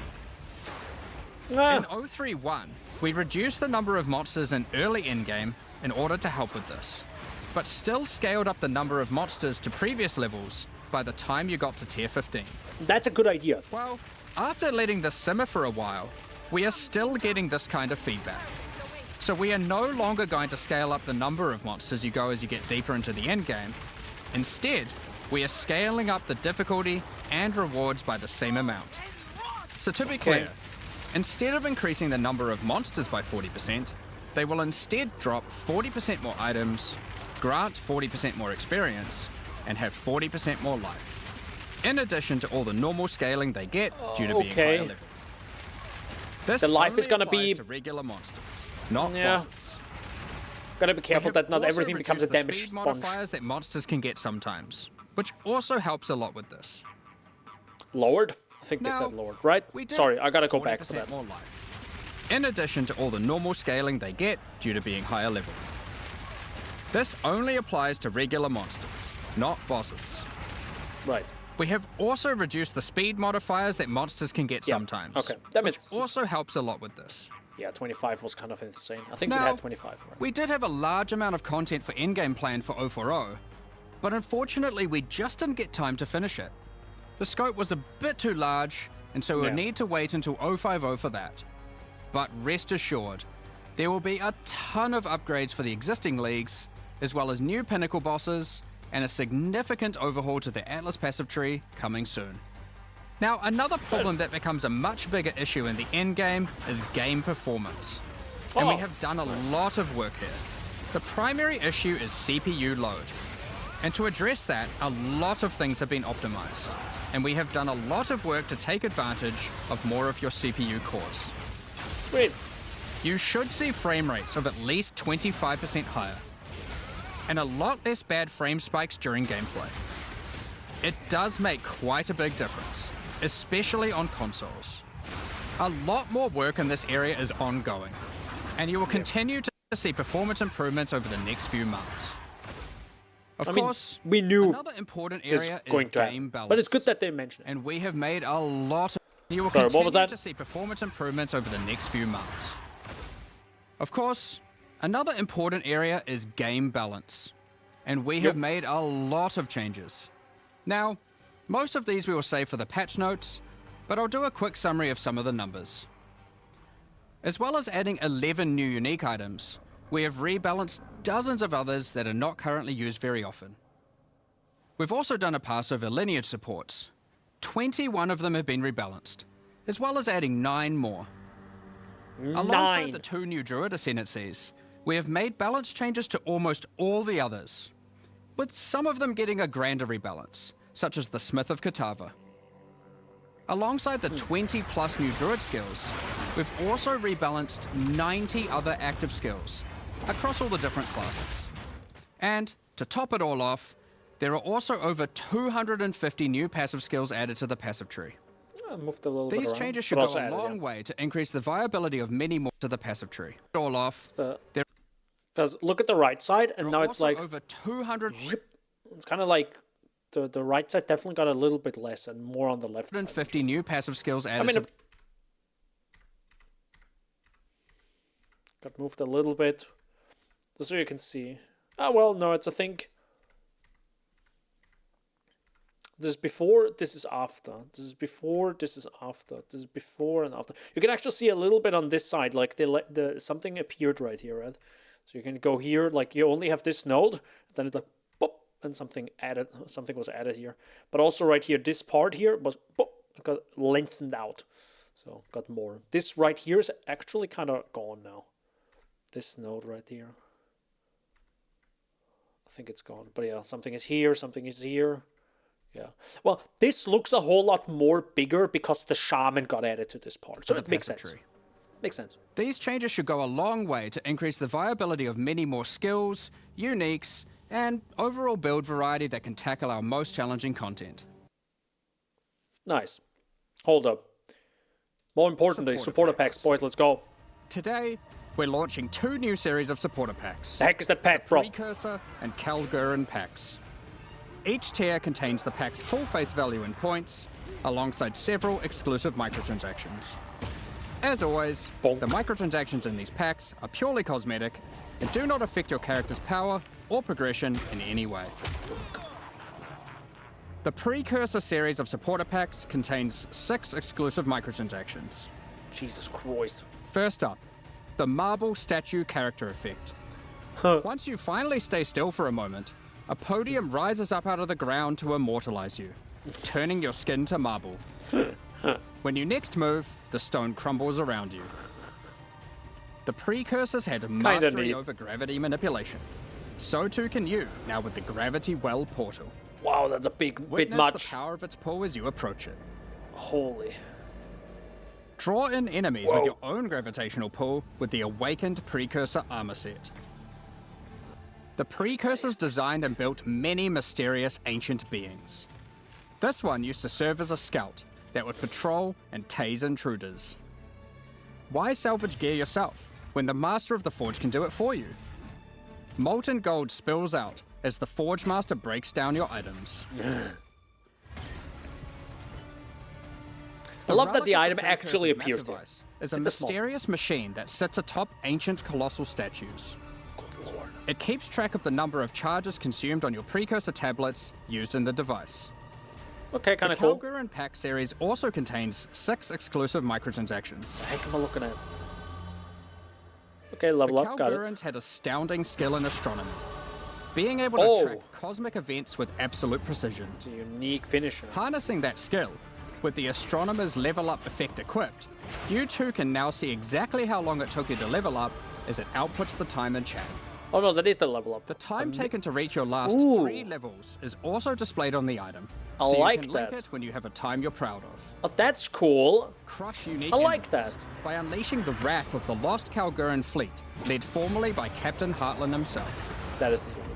Ah, In 031, we reduced the number of monsters in early endgame in order to help with this, but still scaled up the number of monsters to previous levels by the time you got to tier 15. that's a good idea. Well, after letting this simmer for a while, we are still getting this kind of feedback. So we are no longer going to scale up the number of monsters you go as you get deeper into the endgame. Instead, we are scaling up the difficulty and rewards by the same amount. So to be clear, instead of increasing the number of monsters by 40%, they will instead drop 40% more items, grant 40% more experience, and have 40% more life. In addition to all the normal scaling they get due to being Okay. higher level. This The life is only gonna applies be- to regular monsters, not Yeah. bosses. Gotta be We careful have that not also everything becomes a reduced the damage speed sponge. modifiers that monsters can get sometimes, which also helps a lot with this. Lowered? I think they Now, said lowered, right? We did Sorry, I gotta go back for 40% that. more life. In addition to all the normal scaling they get due to being higher level. This only applies to regular monsters, not bosses. Right. We have also reduced the speed modifiers that monsters can get Yeah, sometimes. okay, that which makes- also helps a lot with this. Yeah, 25 was kind of insane. I think we Now, had 25. Right? we did have a large amount of content for endgame planned for 040, but unfortunately we just didn't get time to finish it. The scope was a bit too large, and so we'll Yeah. need to wait until 050 for that. But rest assured, there will be a ton of upgrades for the existing leagues, as well as new pinnacle bosses, and a significant overhaul to the Atlas passive tree coming soon. Now, another problem that becomes a much bigger issue in the endgame is game performance. And we have done a lot of work here. The primary issue is CPU load. And to address that, a lot of things have been optimized. And we have done a lot of work to take advantage of more of your CPU cores. Sweet. You should see frame rates of at least 25% higher, and a lot less bad frame spikes during gameplay. It does make quite a big difference, especially on consoles. A lot more work in this area is ongoing, and you will continue to see performance improvements over the next few months. Of course, we knew another important this area is going to game happen, balance. but it's good that they mention it. And we have made a lot of... You will Sorry, what was continue that? to see performance improvements over the next few months. Of course, another important area is game balance. And we have made a lot of changes. Now, most of these we will save for the patch notes, but I'll do a quick summary of some of the numbers. As well as adding 11 new unique items, we have rebalanced dozens of others that are not currently used very often. We've also done a pass over lineage supports. 21 of them have been rebalanced, as well as adding 9 more. Alongside the 2 new Druid ascendancies, we have made balance changes to almost all the others, with some of them getting a grander rebalance, such as the Smith of Katava. Alongside the 20 plus new Druid skills, we've also rebalanced 90 other active skills across all the different classes. And to top it all off, there are also over 250 new passive skills added to the passive tree. I moved a little bit These around, changes should but go also a added, long way to increase the viability of many more to the passive tree. All off, there Because look at the right side, and are now it's also like over 200 it's kind of like the right side definitely got a little bit less and more on the left side. 150 new passive skills added. I mean, got moved a little bit, just so you can see. Oh well, no, it's I think this is before, this is after, this is before, this is after, this is before and after. You can actually see a little bit on this side, like the something appeared right here, right? So you can go here, like you only have this node, then it's like boop, and something was added here. But also right here, this part here was boop, it got lengthened out, so got more. This right here is actually kind of gone now. This node right here, I think it's gone. But yeah, something is here, something is here. Yeah. Well, this looks a whole lot more bigger because the shaman got added to this part. So it makes sense. tree. Makes sense. These changes should go a long way to increase the viability of many more skills, uniques, and overall build variety that can tackle our most challenging content. Nice. Hold up. More importantly, supporter packs, boys. Let's go. Today, we're launching 2 new series of supporter packs. The heck is that pack, bro? Precursor and Kalgurin packs. Each tier contains the pack's full face value in points, alongside several exclusive microtransactions. As always, Bonk. the microtransactions in these packs are purely cosmetic and do not affect your character's power or progression in any way. The Precursor series of supporter packs contains 6 exclusive microtransactions. Jesus Christ. First up, the Marble Statue character effect. Once you finally stay still for a moment, a podium rises up out of the ground to immortalize you, turning your skin to marble. When you next move, the stone crumbles around you. The Precursors had mastery neat. over gravity manipulation. So too can you, now with the Gravity Well portal. Wow, that's a bit Witness much. the power of its pull as you approach it. Holy. Draw in enemies Whoa. with your own gravitational pull with the Awakened Precursor armor set. The Precursors designed and built many mysterious ancient beings. This one used to serve as a scout that would patrol and tase intruders. Why salvage gear yourself when the Master of the Forge can do it for you? Molten gold spills out as the Forge Master breaks down your items. I love that the Relic item of actually Precursor's map appears there. device is a It's a small- mysterious machine that sits atop ancient colossal statues. Good lord. It keeps track of the number of charges consumed on your precursor tablets used in the device. Okay, The kind of cool. Kalgurin Pack series also contains 6 exclusive microtransactions. The heck am I looking at? Okay, level The up, got it. Kalgurans had astounding skill in astronomy, being able to Oh. track cosmic events with absolute precision. It's a unique finisher. Harnessing that skill, with the Astronomer's level up effect equipped, you too can now see exactly how long it took you to level up as it outputs the time in chat. Oh no, that is the level up. The time taken to reach your last Ooh. 3 levels is also displayed on the item, I so like you can link that. it when you have a time you're proud of. Oh, that's cool. Crush unique I like enemies that. by unleashing the wrath of the lost Kalgurin fleet, led formerly by Captain Heartland himself. That is the unique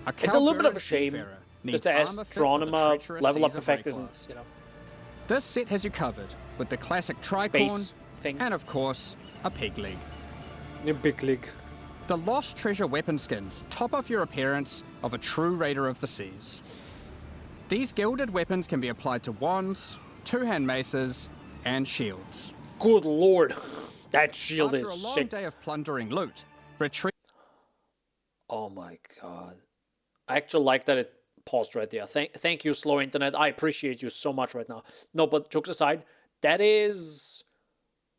effect. It's a little bit of a Kalgurin shame seafarer that needs the armor fit for the astronomer treacherous level up seas of effect isn't, Rayclast. you know. This set has you covered with the classic tricorn Base thing. and, of course, a pig leg. A big league. The Lost Treasure weapon skins top off your appearance of a true raider of the seas. These gilded weapons can be applied to wands, two-hand maces, and shields. Good lord. That shield After a is long sick. day of plundering loot, retreat. Oh my god. I actually like that it paused right there. Thank you, slow internet. I appreciate you so much right now. No, but jokes aside, that is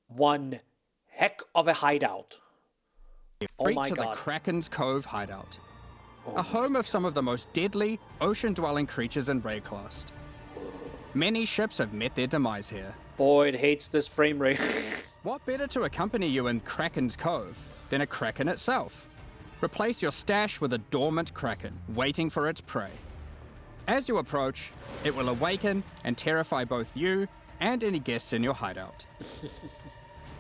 one heck of a hideout. Oh my to the god. Kraken's Cove hideout. A home of some of the most deadly, ocean-dwelling creatures in Rayclast. Many ships have met their demise here. Boy, it hates this frame rate. What better to accompany you in Kraken's Cove than a kraken itself? Replace your stash with a dormant kraken, waiting for its prey. As you approach, it will awaken and terrify both you and any guests in your hideout.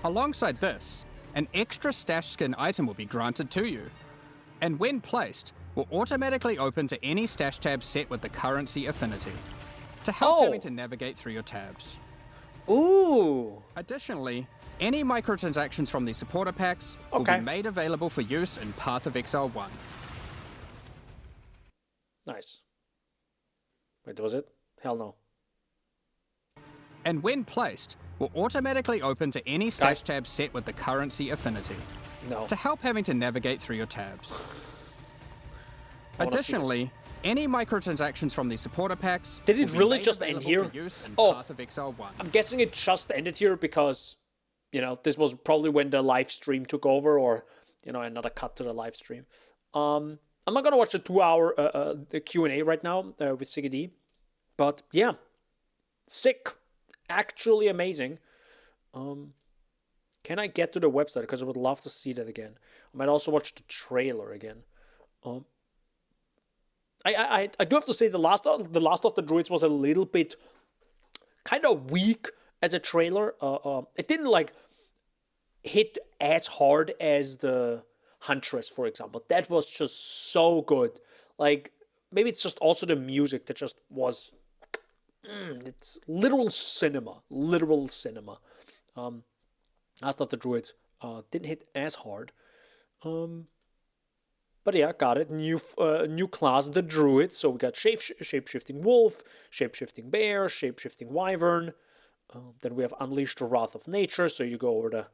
Alongside this, an extra stash skin item will be granted to you, and when placed, will automatically open to any stash tab set with the currency affinity, to help Oh. having to navigate through your tabs. Ooh. Additionally, any microtransactions from the supporter packs will Okay. be made available for use in Path of Exile 1. Nice. Wait, was it? Hell no. And when placed, will automatically open to any stash Guys. tab set with the currency affinity, No. to help having to navigate through your tabs. I wanna see this. Additionally, any microtransactions from the supporter packs Did it will be really made just end available here? for use in Oh. Path of Exile 1. I'm guessing it just ended here because, you know, this was probably when the live stream took over, or, you know, another cut to the live stream. I'm not gonna watch the 2-hour the Q&A right now with Siggy D, but yeah, sick, actually amazing. Can I get to the website, because I would love to see that again. I might also watch the trailer again. I do have to say the last of the Druids was a little bit kind of weak as a trailer. It didn't like hit as hard as the Huntress, for example. That was just so good. Like, maybe it's just also the music that just was. It's literal cinema. Literal cinema. Last of the Druids didn't hit as hard. But yeah, got it. New class, the Druid. So we got shape-shifting wolf, shape-shifting bear, shape-shifting wyvern. Then we have Unleash the Wrath of Nature. So you go over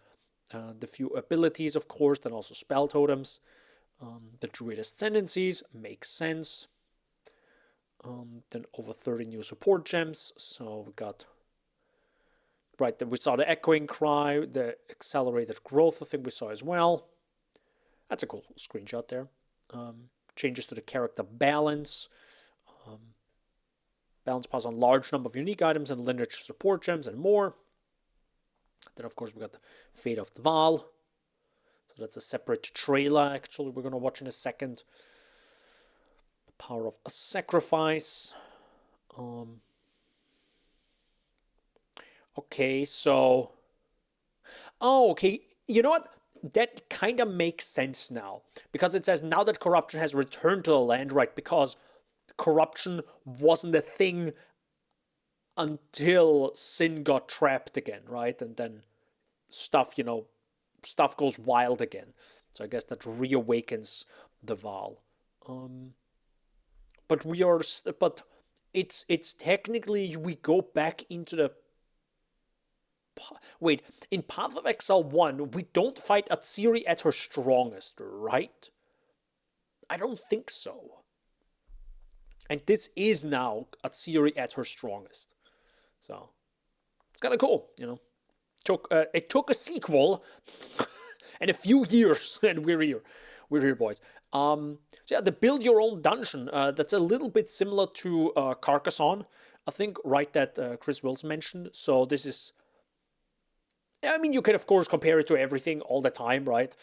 the few abilities, of course, then also spell totems. The Druid Ascendancies makes sense. Then over 30 new support gems. So we got. Right, then we saw the Echoing Cry, the Accelerated Growth, I think we saw as well. That's a cool screenshot there. Changes to the character balance. Balance pass on large number of unique items and lineage support gems and more. Then, of course, we got the Fate of the Val. So that's a separate trailer, actually, we're going to watch in a second. The Power of a Sacrifice. Okay, so... Oh, okay. You know what? That kind of makes sense now. Because it says now that corruption has returned to the land, right? Because corruption wasn't a thing until sin got trapped again, right? And then stuff goes wild again. So I guess that reawakens the Val. But it's technically, we go back into the... Wait, in Path of Exile 1, we don't fight Atsiri at her strongest, right? I don't think so. And this is now Atziri at her strongest. So it's kind of cool, you know. It took a sequel and a few years, and we're here. We're here, boys. So yeah, the build your own dungeon. That's a little bit similar to Carcassonne, I think, right? That Chris Wills mentioned. So this is. I mean, you can of course compare it to everything all the time, right?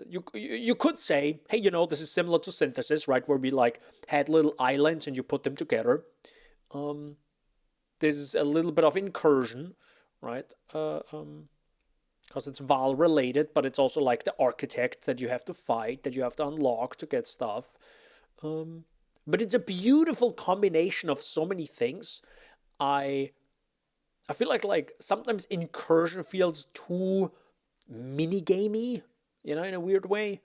You could say, hey, you know, this is similar to Synthesis, right? Where we like had little islands and you put them together. This is a little bit of incursion, right? Because it's Val related, but it's also like the architect that you have to fight, that you have to unlock to get stuff. But it's a beautiful combination of so many things. I feel like sometimes incursion feels too mini-gamey, you know, in a weird way.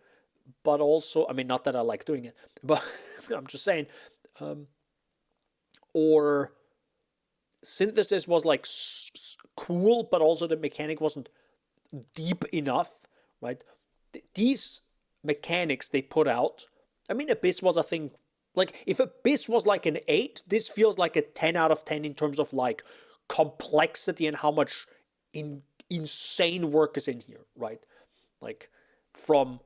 But also, I mean, not that I like doing it, but I'm just saying. Or Synthesis was like cool, but also the mechanic wasn't deep enough, right? These mechanics they put out, I mean, Abyss was a thing. Like, if Abyss was like an 8, this feels like a 10 out of 10 in terms of like complexity and how much insane work is in here, right? Like, from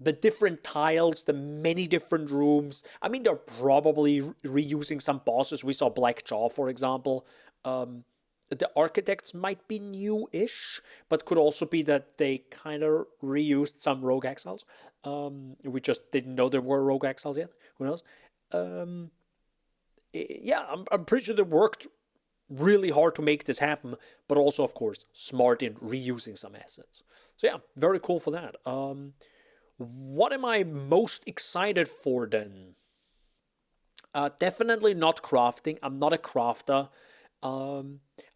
the different tiles, the many different rooms. I mean, they're probably reusing some bosses. We saw Black Jaw, for example. The architects might be new-ish, but could also be that they kind of reused some Rogue Exiles. We just didn't know there were Rogue Exiles yet. Who knows? Yeah, I'm pretty sure they worked really hard to make this happen, but also, of course, smart in reusing some assets. So yeah, very cool for that. What am I most excited for then? Definitely not crafting. I'm not a crafter.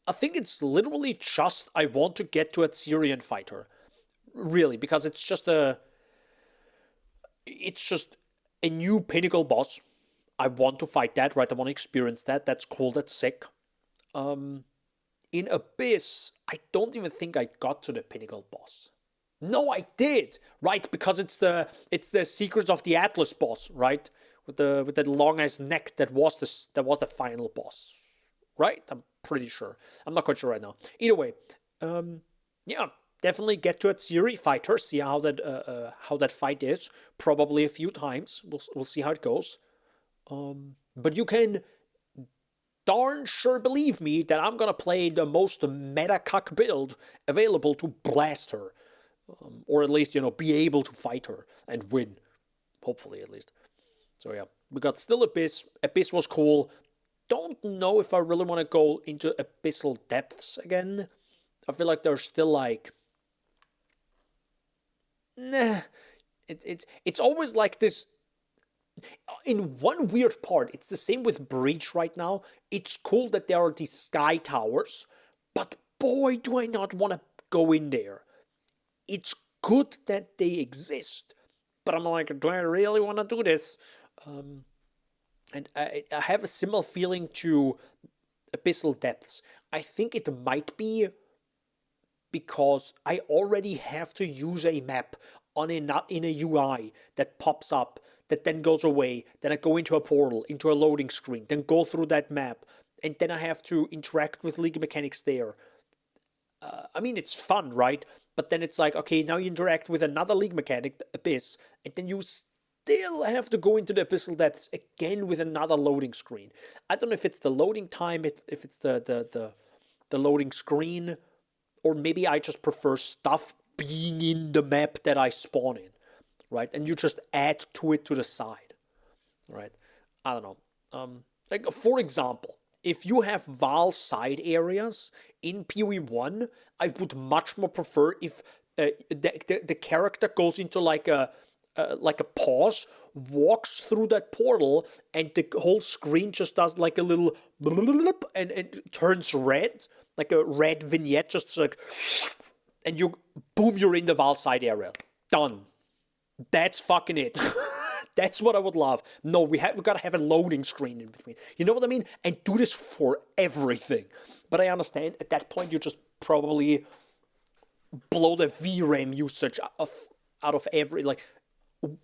I think it's literally just I want to get to a Syrian fighter. Really, because it's just a new pinnacle boss. I want to fight that, right? I want to experience that. That's cool, that's sick. In Abyss, I don't even think I got to the pinnacle boss. No, I did, right? Because it's the Secrets of the Atlas boss, right? With that long ass neck that was the final boss, right? I'm pretty sure. I'm not quite sure right now. Either way, yeah, definitely get to a Tsiri fighter. See how that fight is. Probably a few times. We'll see how it goes. But you can darn sure believe me that I'm gonna play the most meta cuck build available to blast her. Or at least, you know, be able to fight her and win. Hopefully, at least. So, yeah. We got still Abyss. Abyss was cool. Don't know if I really want to go into Abyssal Depths again. I feel like there's still, like... Nah. It's always like this... In one weird part, it's the same with Breach right now. It's cool that there are these sky towers. But boy, do I not want to go in there. It's good that they exist, but I'm like, do I really want to do this? And I have a similar feeling to Abyssal Depths. I think it might be because I already have to use a map in a UI that pops up, that then goes away, then I go into a portal, into a loading screen, then go through that map, and then I have to interact with League mechanics there. I mean, it's fun, right? But then it's like, okay, now you interact with another League mechanic, Abyss, and then you still have to go into the Abyssal Depths again with another loading screen. I don't know if it's the loading time, if it's the loading screen, or maybe I just prefer stuff being in the map that I spawn in, right? And you just add to it to the side, right? I don't know. Like, for example, if you have Val side areas in PoE1, I would much more prefer if the character goes into like a pause, walks through that portal, and the whole screen just does like a little blip and turns red, like a red vignette, just like, and you're in the Val side area. Done. That's fucking it. That's what I would love. No, we got to have a loading screen in between. You know what I mean? And do this for everything. But I understand at that point you just probably blow the VRAM usage out of every, like,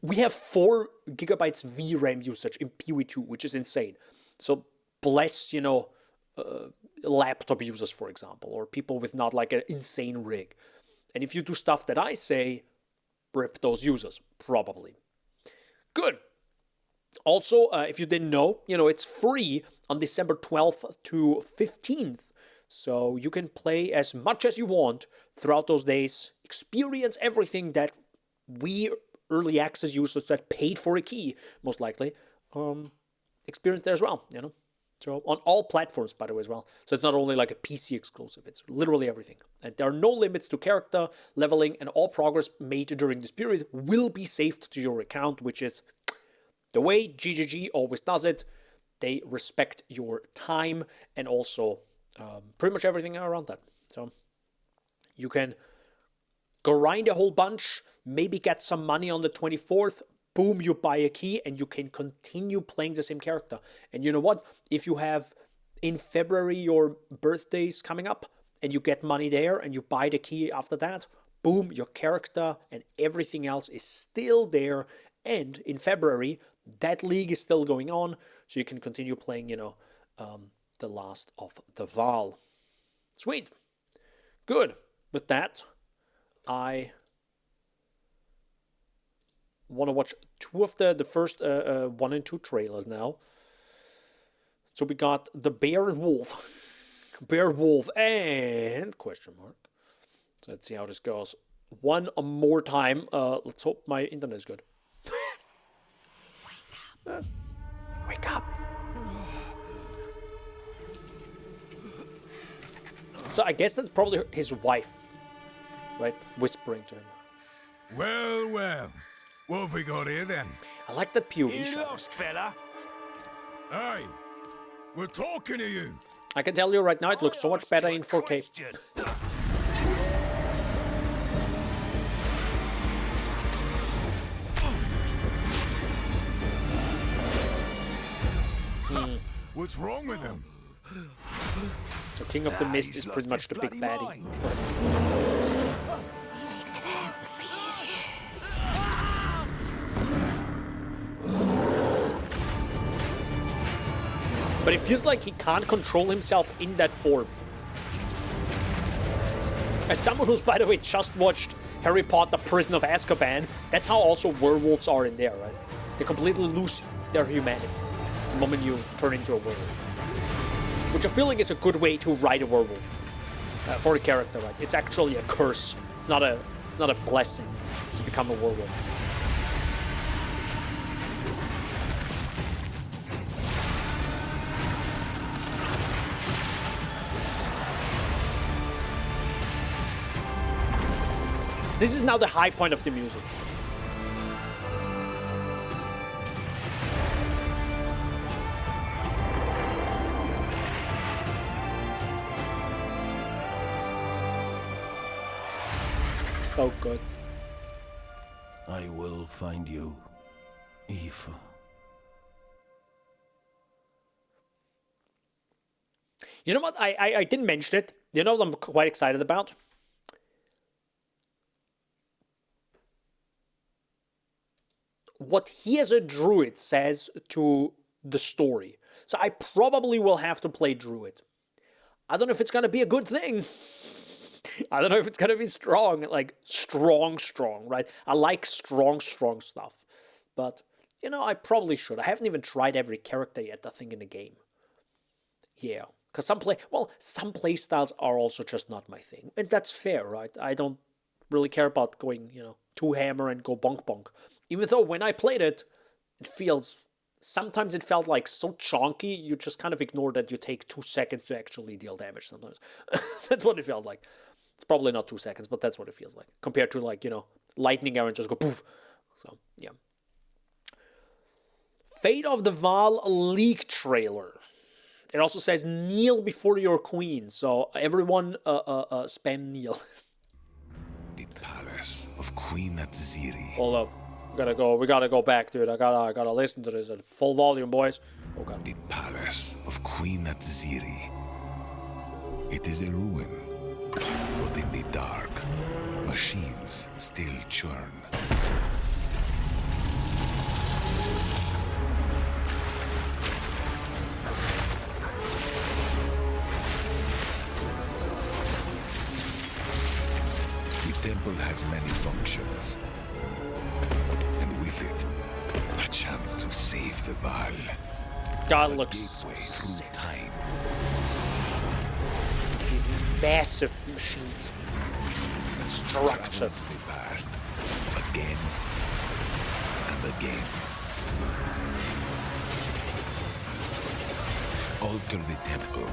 we have 4 gigabytes VRAM usage in PoE2, which is insane. So bless, laptop users, for example, or people with not like an insane rig. And if you do stuff that I say, rip those users, probably. Good. Also, if you didn't know, it's free on December 12th to 15th. So you can play as much as you want throughout those days, experience everything that we early access users that paid for a key, most likely, experience there as well, So on all platforms, by the way, as well. So it's not only like a PC exclusive, it's literally everything. And there are no limits to character, leveling, and all progress made during this period will be saved to your account, which is the way GGG always does it. They respect your time and also pretty much everything around that. So you can grind a whole bunch, maybe get some money on the 24th, boom, you buy a key, and you can continue playing the same character. And you know what? If you have, in February, your birthday's coming up, and you get money there, and you buy the key after that, boom, your character and everything else is still there. And in February, that league is still going on, so you can continue playing, the Last of the Val. Sweet. Good. With that, I want to watch 2 of the first 1 and 2 trailers now. So we got the Bear and Wolf. Bear, Wolf, and question mark. So let's see how this goes. One more time. Let's hope my internet is good. Wake up. Wake up. So I guess that's probably his wife, right? Whispering to him. Well, well. What have we got here then? I like the POV You shot. lost, fella. Hey, we're talking to you. I can tell you right now, it looks so much better in 4K. Question. What's wrong with him? So King of the Mist He's is pretty much lost the his big bloody baddie. mind. But it feels like he can't control himself in that form. As someone who's, by the way, just watched Harry Potter Prison of Azkaban, that's how also werewolves are in there, right? They completely lose their humanity the moment you turn into a werewolf. Which I feel like is a good way to write a werewolf for a character, right? It's actually a curse. It's not a blessing to become a werewolf. This is now the high point of the music. So good. I will find you, Eve. You know what? I didn't mention it. You know what I'm quite excited about? What he as a druid says to the story. So I probably will have to play druid. I don't know if it's going to be a good thing. I don't know if it's going to be strong. Like, strong, right? I like strong stuff. But, I probably should. I haven't even tried every character yet, I think, in the game. Yeah. Because some playstyles are also just not my thing. And that's fair, right? I don't really care about going, two hammer and go bonk. Even though when I played it, sometimes it felt like so chonky, you just kind of ignore that you take 2 seconds to actually deal damage sometimes. That's what it felt like. It's probably not 2 seconds, but that's what it feels like. Compared to like, lightning arrow and just go poof. So, yeah. Fate of the Val leak trailer. It also says kneel before your queen. So everyone spam kneel. The palace of Queen Atziri. Hold up. We gotta go back, dude. I gotta listen to this at full volume, boys. Oh god. The palace of Queen Atziri. It is a ruin, but in the dark, machines still churn. has many functions. And with it, a chance to save the Val. God A looks gateway through time. massive machines. Travel Structures. to the past. Again and again. Alter the temple.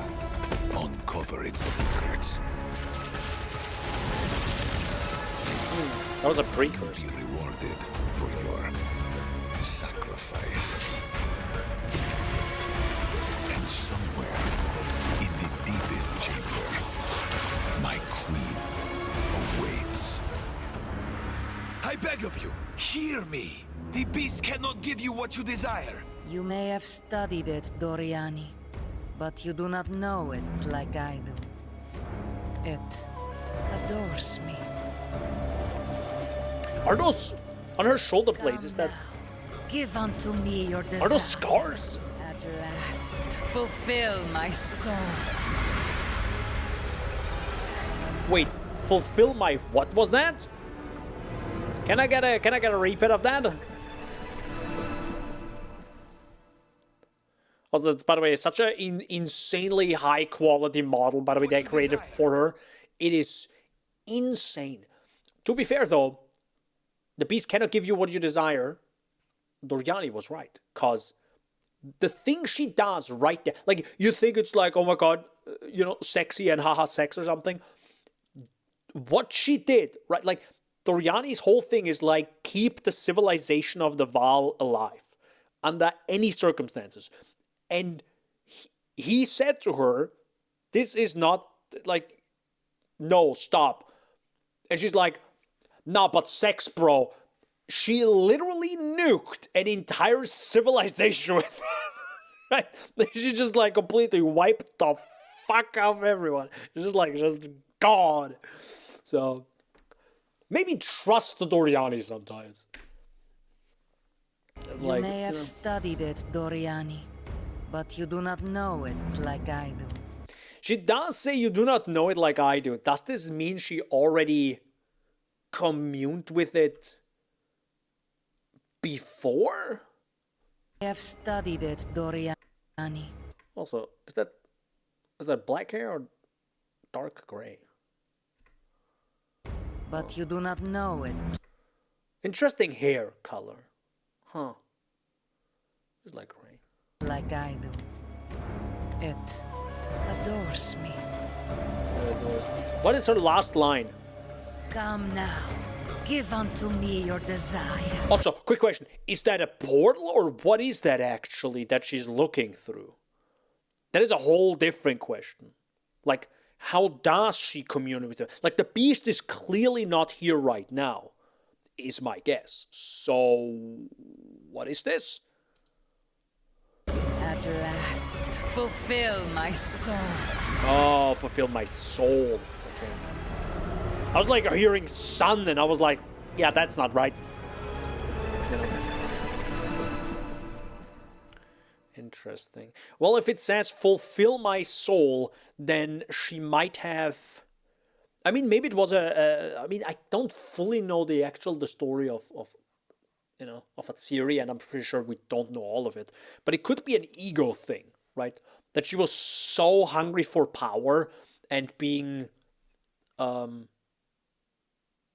Uncover its secrets. That was a Be precursor. rewarded for your sacrifice. And somewhere in the deepest chamber, my queen awaits. I beg of you, hear me. The beast cannot give you what you desire. You may have studied it, Doriani, but you do not know it like I do. It adores me. Are those on her shoulder blades? Come Is that now. Give unto me your desire. are those scars? At last, fulfill my soul. Wait, fulfill my what was that? Can I get a repeat of that? Also, it's, by the way, such an insanely high quality model. By the way, they created for her. It is insane. To be fair, though, the beast cannot give you what you desire. Doriani was right, cause the thing she does right there, like you think it's like, oh my god, sexy and haha sex or something. What she did, right? Like Doriani's whole thing is like keep the civilization of the Val alive under any circumstances. And he said to her, this is not like, no, stop. And she's like, nah, but sex, bro. She literally nuked an entire civilization with right? She just like completely wiped the fuck off everyone. She's just gone. So maybe trust the Doriani sometimes. It's You like, may have studied it, Doriani, but you do not know it like I do. she does say you do not know it like I do. Does this mean she already communed with it before? I have studied it, Doriani. Also, is that black hair or dark gray? But you do not know it. Interesting hair color. Huh. It's like gray. Like I do. It adores me. What is her last line? Come now. Give unto me your desire. Also, quick question. Is that a portal or what is that actually that she's looking through? That is a whole different question. Like, how does she commune with her? Like, the beast is clearly not here right now, is my guess. So, what is this? At last, fulfill my soul. Oh, fulfill my soul. Okay. I was like hearing sun and I was like, yeah, that's not right. Interesting. Well, if it says fulfill my soul, then she might have... I mean, maybe it was I mean, I don't fully know the story of Atsiri, and I'm pretty sure we don't know all of it. But it could be an ego thing, right? That she was so hungry for power and being...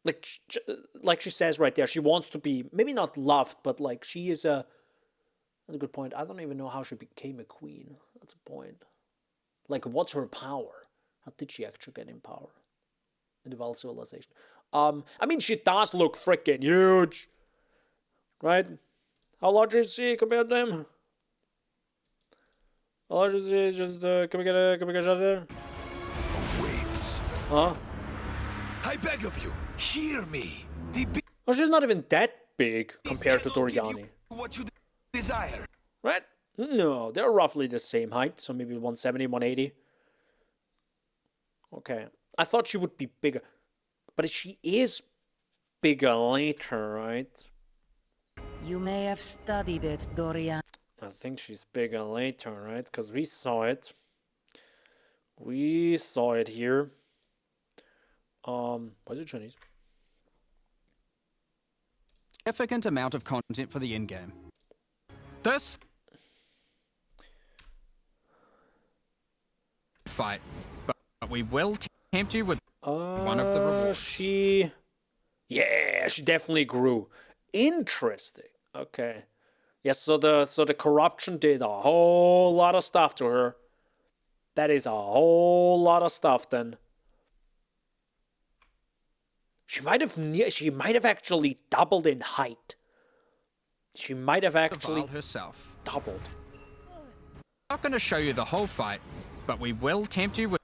like she says right there, she wants to be maybe not loved, but like she is a. That's a good point. I don't even know how she became a queen. That's a point. Like, what's her power? How did she actually get in power in the Val civilization? I mean, she does look freaking huge, right? How large is she compared to him? How large is she? Just can we get a shot there? Awaits. Huh? I beg of you, hear me. The beast Oh, she's not even that big compared to cannot give Doriani. you what you desire. Right? No, they're roughly the same height, so maybe 170, 180. Okay. I thought she would be bigger. But she is bigger later, right? You may have studied it, Dorian. I think she's bigger later, right? Because we saw it. We saw it here. Why is it Chinese? significant amount of content for the in-game. This fight, but we will tempt you with one of the rewards. Yeah, she definitely grew. Interesting. Okay. Yes, so the corruption did a whole lot of stuff to her. That is a whole lot of stuff then. She might have actually doubled in height. She might have actually herself. doubled. I'm not going to show you the whole fight, but we will tempt you with.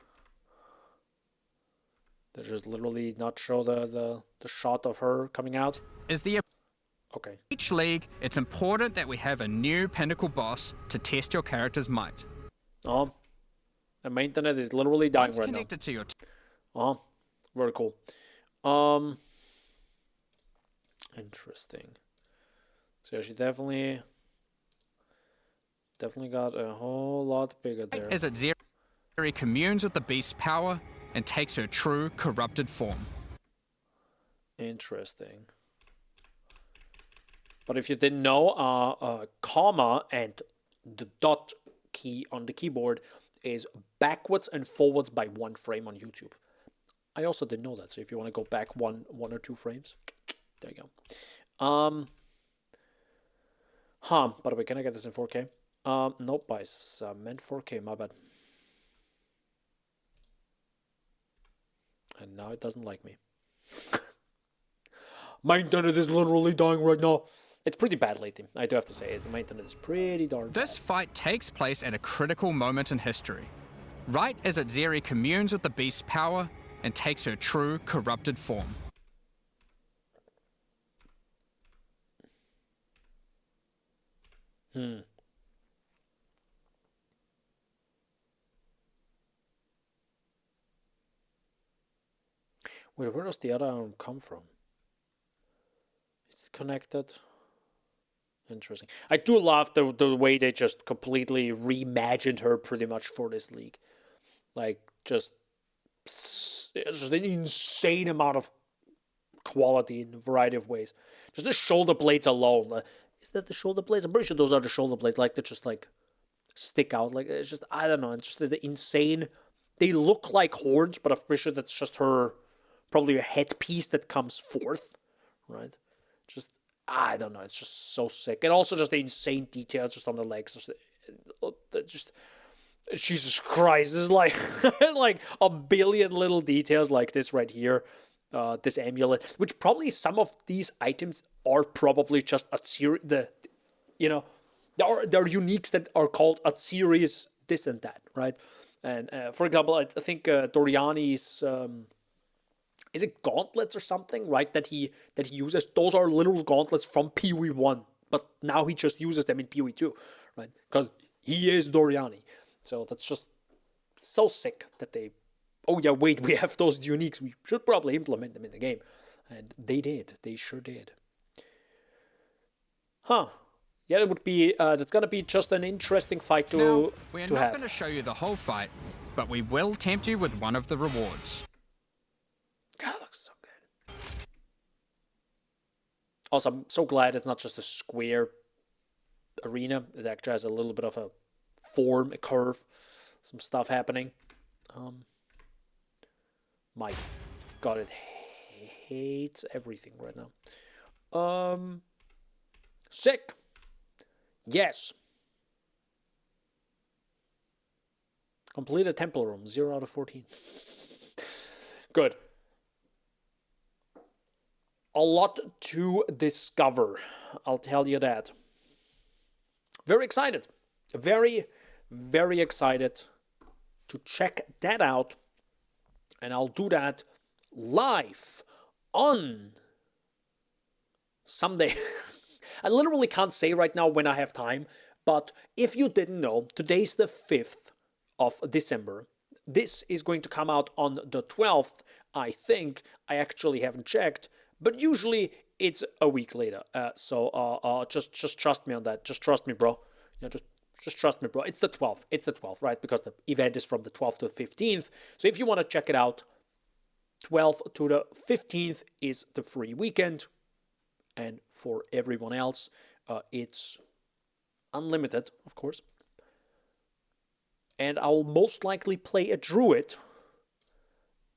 They just literally not show the shot of her coming out. Is the Okay. Each league, it's important that we have a new pinnacle boss to test your character's might. The main internet is literally dying Once right connected to your now. Very cool. Interesting. So she definitely got a whole lot bigger there. As it Zeri communes with the beast's power and takes her true corrupted form. Interesting. But if you didn't know, comma and the dot key on the keyboard is backwards and forwards by 1 frame on YouTube. I also didn't know that, so if you want to go back one or 2 frames, there you go. By the way, can I get this in 4K? Nope, I meant 4K, my bad. And now it doesn't like me. My internet is literally dying right now. It's pretty bad lately, I do have to say. My internet is pretty darn bad. This fight takes place at a critical moment in history. Right as it Zeri communes with the beast's power and takes her true corrupted form. Where does the other arm come from? Is it connected? Interesting. I do love the way they just completely reimagined her pretty much for this league. Like, just an insane amount of quality in a variety of ways. Just the shoulder blades alone. Is that the shoulder blades? I'm pretty sure those are the shoulder blades. Like, they just, like, stick out. Like, it's just, I don't know. It's just the insane. They look like horns, but I'm pretty sure that's just her, probably a headpiece that comes forth, right? Just, I don't know. It's just so sick. And also just the insane details just on the legs. Just Jesus Christ. This is like, like a billion little details like this right here. This amulet, which probably some of these items are probably just a series. There are uniques that are called a series this and that, right? And for example, I think Doriani's is it gauntlets or something, right? That he uses. Those are literal gauntlets from PoE 1, but now he just uses them in PoE 2, right? Because he is Doriani. So that's just so sick that they. Oh yeah, wait, we have those uniques. We should probably implement them in the game. And they did. They sure did. Yeah, it would be, that's gonna be just an interesting fight to Now, we're not have. going to show you the whole fight, but we will tempt you with one of the rewards. God, it looks so good. Also, I'm so glad it's not just a square arena. It actually has a little bit of a form, a curve, some stuff happening. My God, it hates everything right now. Sick. Yes. Complete a temple room. 0 out of 14. Good. A lot to discover. I'll tell you that. Very excited. Very, very excited to check that out. And I'll do that live on Sunday. I literally can't say right now when I have time, but if you didn't know, today's the 5th of December. This is going to come out on the 12th, I think. I actually haven't checked, but usually it's a week later. So just trust me on that. Just trust me, bro. Yeah, just trust me, bro. It's the 12th. It's the 12th, right? Because the event is from the 12th to the 15th. So if you want to check it out, 12th to the 15th is the free weekend. And For everyone else, it's unlimited, of course. And I'll most likely play a druid.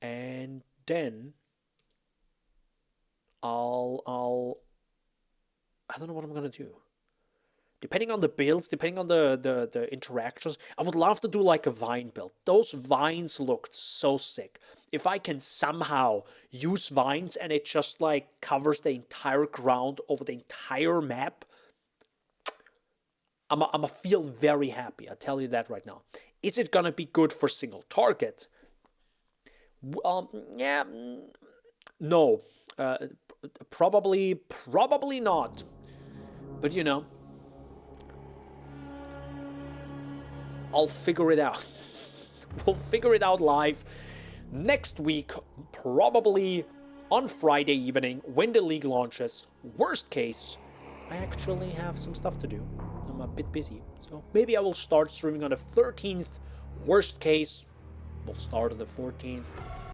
And then I don't know what I'm gonna do. Depending on the builds, depending on the interactions, I would love to do like a vine build. Those vines looked so sick. If I can somehow use vines and it just like covers the entire ground over the entire map, I'ma feel very happy. I tell you that right now. Is it gonna be good for single target? Yeah, no. Probably not. But you know, I'll figure it out. We'll figure it out live next week, probably on Friday evening when the league launches. Worst case, I actually have some stuff to do. I'm a bit busy, so maybe I will start streaming on the 13th. Worst case, we'll start on the 14th.